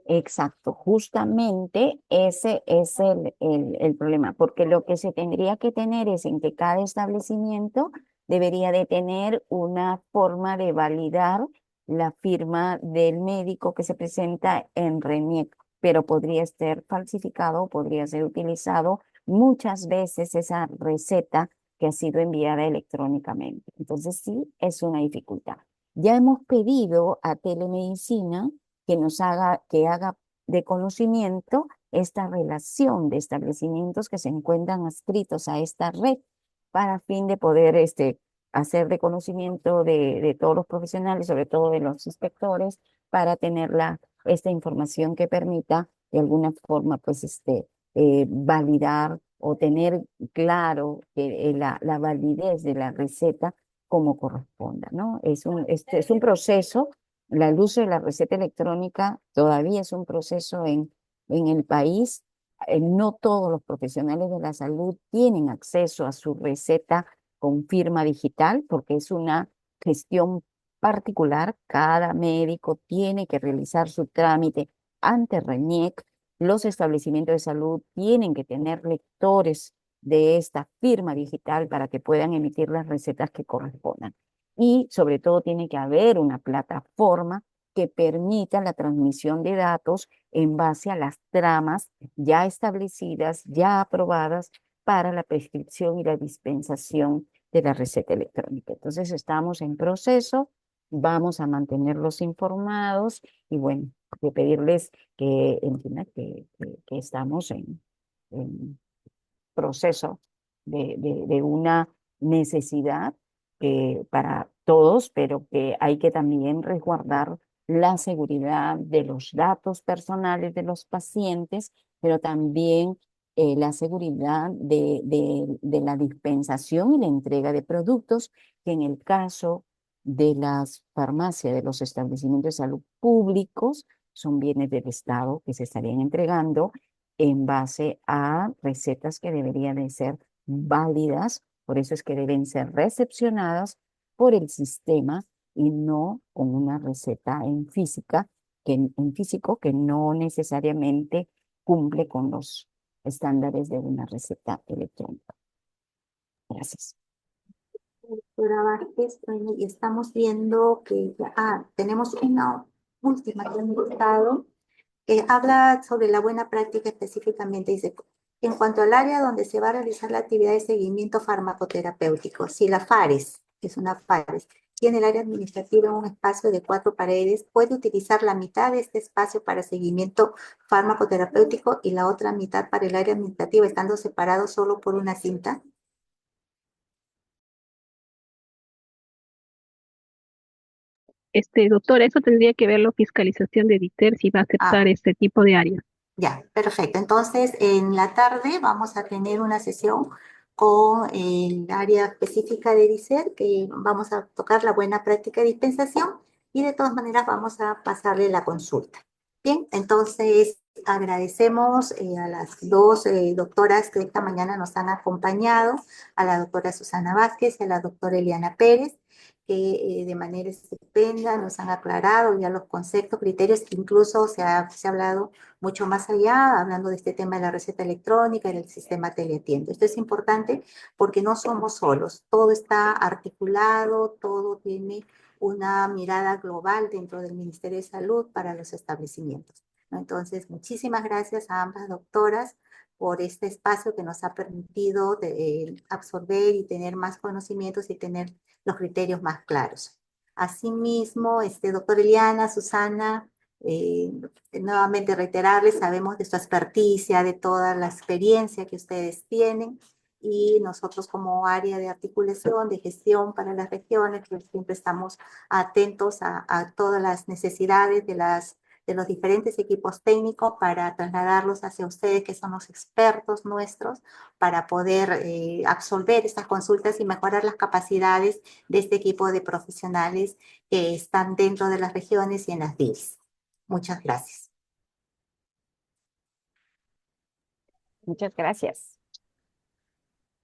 Exacto, justamente ese es el problema, porque lo que se tendría que tener es en que cada establecimiento debería de tener una forma de validar la firma del médico que se presenta en RENIEC, pero podría ser falsificado, podría ser utilizado muchas veces esa receta que ha sido enviada electrónicamente. Entonces sí, es una dificultad. Ya hemos pedido a telemedicina que haga de conocimiento esta relación de establecimientos que se encuentran adscritos a esta red para fin de poder hacer de conocimiento de todos los profesionales, sobre todo de los inspectores, para tener esta información que permita de alguna forma pues validar o tener claro que la validez de la receta como corresponda, ¿no? Es un proceso. El uso de la receta electrónica todavía es un proceso en el país. No todos los profesionales de la salud tienen acceso a su receta con firma digital porque es una gestión particular. Cada médico tiene que realizar su trámite ante RENIEC. Los establecimientos de salud tienen que tener lectores de esta firma digital para que puedan emitir las recetas que correspondan. Y sobre todo tiene que haber una plataforma que permita la transmisión de datos en base a las tramas ya establecidas, ya aprobadas para la prescripción y la dispensación de la receta electrónica. Entonces estamos en proceso, vamos a mantenerlos informados y bueno, de pedirles que entiendan que estamos en proceso de una necesidad para todos, pero que hay que también resguardar la seguridad de los datos personales de los pacientes, pero también la seguridad de la dispensación y la entrega de productos, que en el caso de las farmacias, de los establecimientos de salud públicos, son bienes del Estado que se estarían entregando en base a recetas que deberían de ser válidas, por eso es que deben ser recepcionadas por el sistema y no con una receta en físico que no necesariamente cumple con los estándares de una receta electrónica. Gracias. Doctora Vázquez, bueno, y estamos viendo que tenemos una última que hemos estado, que habla sobre la buena práctica específicamente. Dice, en cuanto al área donde se va a realizar la actividad de seguimiento farmacoterapéutico, si la FARES, que es una FARES, tiene el área administrativa en un espacio de 4 paredes, puede utilizar la mitad de este espacio para seguimiento farmacoterapéutico y la otra mitad para el área administrativa, estando separados solo por una cinta. Doctora, eso tendría que ver la fiscalización de DITER si va a aceptar Ah, este tipo de áreas. ya, perfecto. Entonces, en la tarde vamos a tener una sesión con el área específica de DICER, que vamos a tocar la buena práctica de dispensación y de todas maneras vamos a pasarle la consulta. Bien, entonces agradecemos a las dos doctoras que esta mañana nos han acompañado, a la doctora Susana Vázquez y a la doctora Eliana Pérez, que de manera estupenda nos han aclarado ya los conceptos, criterios, que incluso se ha hablado mucho más allá, hablando de este tema de la receta electrónica y del sistema teleatiende. Esto es importante porque no somos solos, todo está articulado, todo tiene una mirada global dentro del Ministerio de Salud para los establecimientos, ¿no? Entonces, muchísimas gracias a ambas doctoras por este espacio que nos ha permitido absorber y tener más conocimientos y tener los criterios más claros. Asimismo, doctor Eliana, Susana, eh, nuevamente reiterarles, sabemos de su experticia, de toda la experiencia que ustedes tienen y nosotros como área de articulación, de gestión para las regiones, pues siempre estamos atentos a todas las necesidades de los diferentes equipos técnicos para trasladarlos hacia ustedes, que son los expertos nuestros, para poder absolver estas consultas y mejorar las capacidades de este equipo de profesionales que están dentro de las regiones y en las DIRs. Muchas gracias. Muchas gracias.